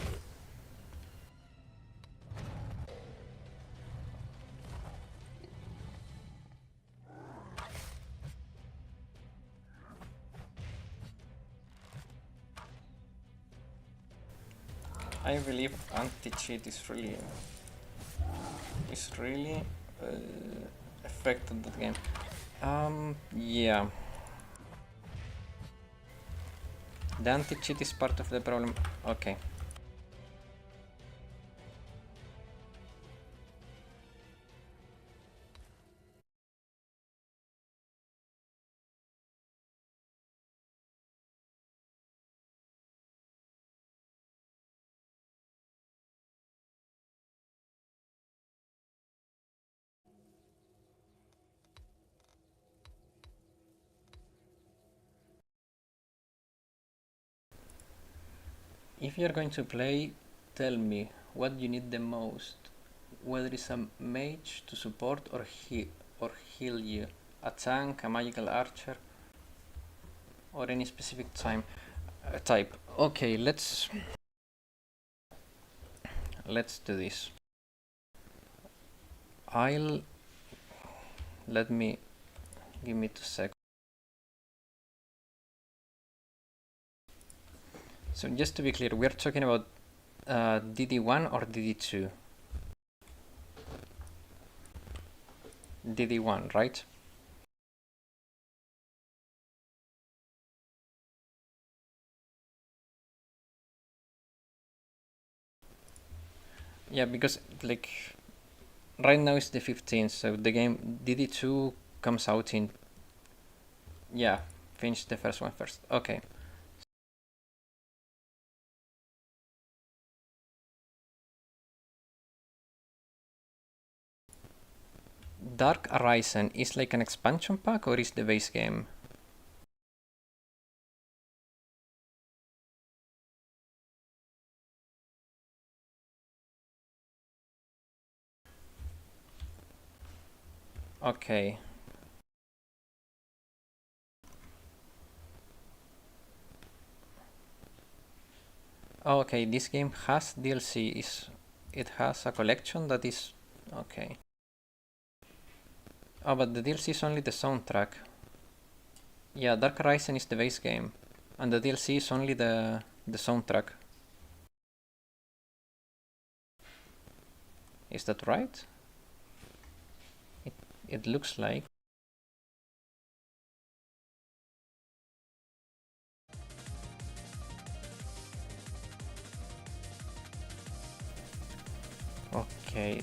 S1: I believe anti-cheat is really affected that game. Yeah. The anti-cheat is part of the problem. Okay. If you're going to play, tell me what you need the most. Whether it's a mage to support or heal you, a tank, a magical archer, or any specific type. Okay, let's do this. Give me 2 seconds. So just to be clear, we're talking about DD1 or DD2? DD1, right? Yeah, because like right now it's the 15th, so the game DD2 comes out in, yeah, finish the first one first. Okay. Dark Arisen is like an expansion pack or is the base game? Okay. Oh, okay, this game has DLC. It has a collection that is okay. Oh, but the DLC is only the soundtrack. Yeah, Dark Arisen is the base game, and the DLC is only the soundtrack. Is that right? It looks like. Okay.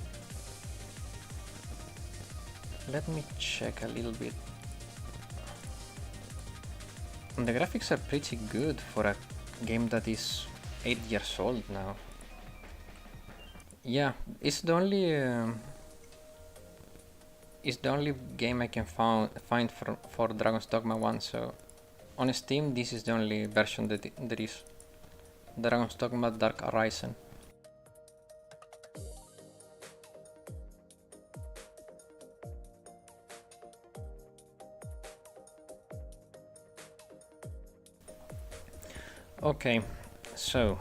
S1: Let me check a little bit. The graphics are pretty good for a game that is 8 years old now. Yeah, it's the only game I can find for Dragon's Dogma 1, so on Steam this is the only version that there is. Dragon's Dogma Dark Arisen. Okay, so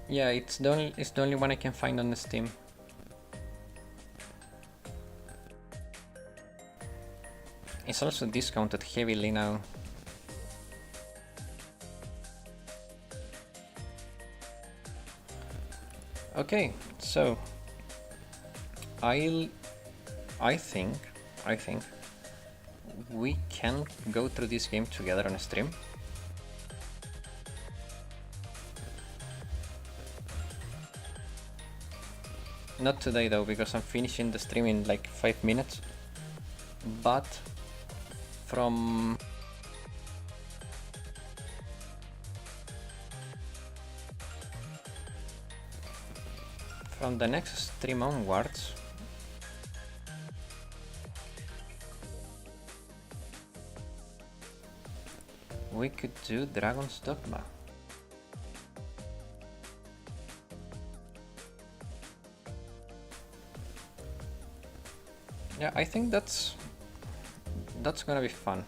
S1: yeah, it's the only one I can find on the Steam. It's also discounted heavily now. Okay, so I think we can go through this game together on a stream. Not today though, because I'm finishing the stream in like 5 minutes. But from the next stream onwards, we could do Dragon's Dogma. Yeah, I think that's gonna be fun.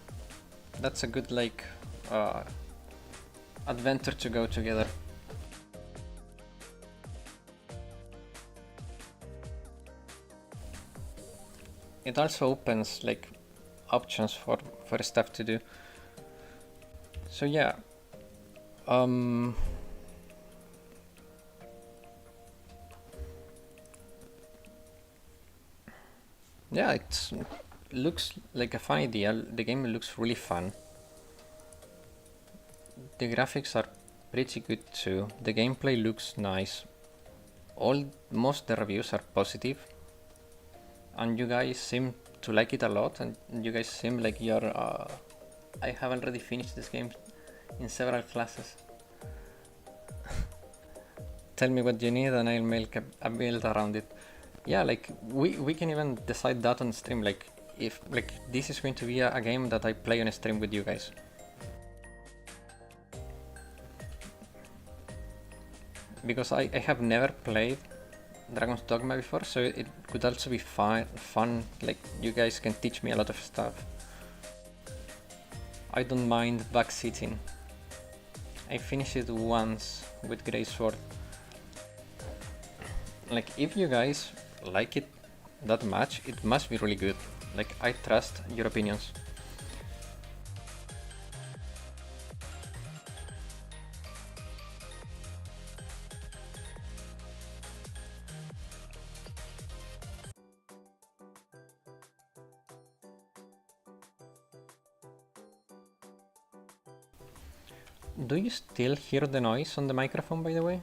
S1: That's a good like adventure to go together. It also opens like options for stuff to do. So yeah, yeah, it looks like a fun idea. The game looks really fun. The graphics are pretty good too. The gameplay looks nice. Most the reviews are positive, and you guys seem to like it a lot. And you guys seem like you're. I have already finished this game in several classes. Tell me what you need, and I'll make a build around it. Yeah, like we can even decide that on stream. Like if like this is going to be a game that I play on stream with you guys. Because I have never played Dragon's Dogma before, so it could also be fun, like you guys can teach me a lot of stuff. I don't mind backseating. I finished it once with Grey Sword. Like if you guys like it that much, it must be really good. Like I trust your opinions. Do you still hear the noise on the microphone, by the way?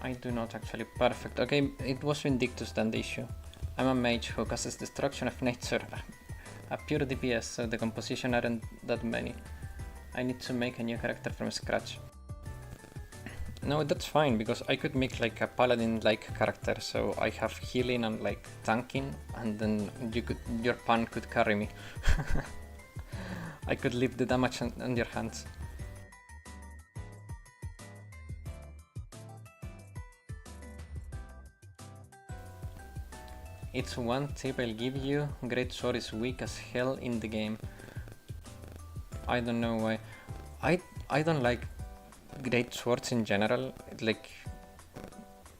S1: I do not actually. Perfect. Okay, it was Vindictus then the issue. I'm a mage who causes destruction of nature. A pure DPS, so the composition aren't that many. I need to make a new character from scratch. No, that's fine, because I could make like a paladin-like character, so I have healing and like tanking, and then your pan could carry me. I could leave the damage on your hands. It's one tip I'll give you, Great Sword is weak as hell in the game. I don't know why. I don't like Great Swords in general. Like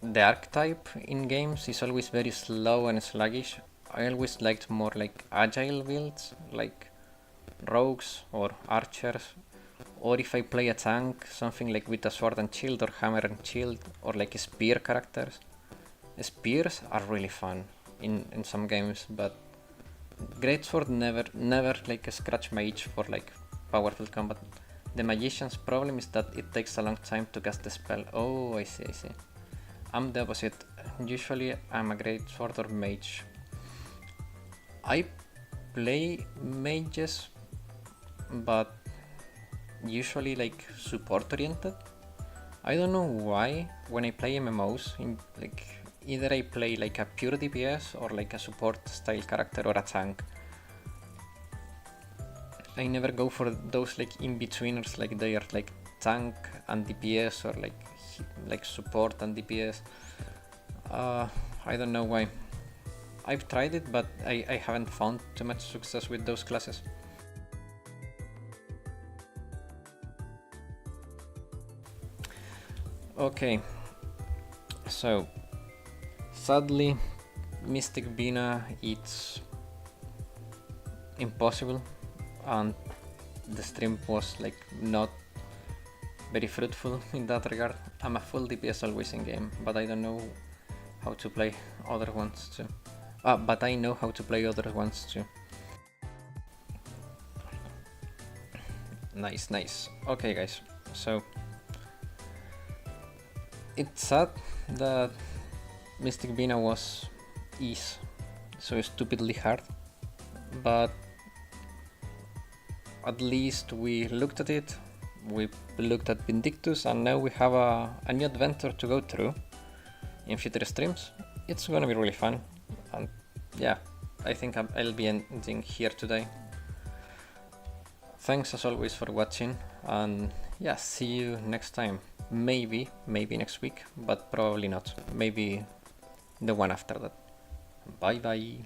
S1: the archetype in games is always very slow and sluggish. I always liked more like agile builds, like rogues or archers. Or if I play a tank, something like with a sword and shield or hammer and shield, or like spear characters. Spears are really fun in some games, but Greatsword never like scratch my itch for like powerful combat. The magician's problem is that it takes a long time to cast the spell. Oh, I see. I'm the opposite. Usually I'm a Greatsword or mage. I play mages, but usually like support oriented. I don't know why when I play MMOs, like either I play like a pure DPS or like a support style character or a tank. I never go for those like in-betweeners, like they are like tank and DPS or like support and DPS. I don't know why. I've tried it, but I haven't found too much success with those classes. Okay, so sadly, Mystic Binah, it's impossible, and the stream was like not very fruitful in that regard. I'm a full DPS always in game, but I don't know how to play other ones too. But I know how to play other ones too. Nice, nice. Okay, guys, so it's sad that Mystic Binah is so stupidly hard, but at least we looked at it, we looked at Vindictus, and now we have a new adventure to go through in future streams. It's gonna be really fun, and yeah, I think I'll be ending here today. Thanks as always for watching, and yeah, see you next time. Maybe next week, but probably not. Maybe the one after that. Bye bye.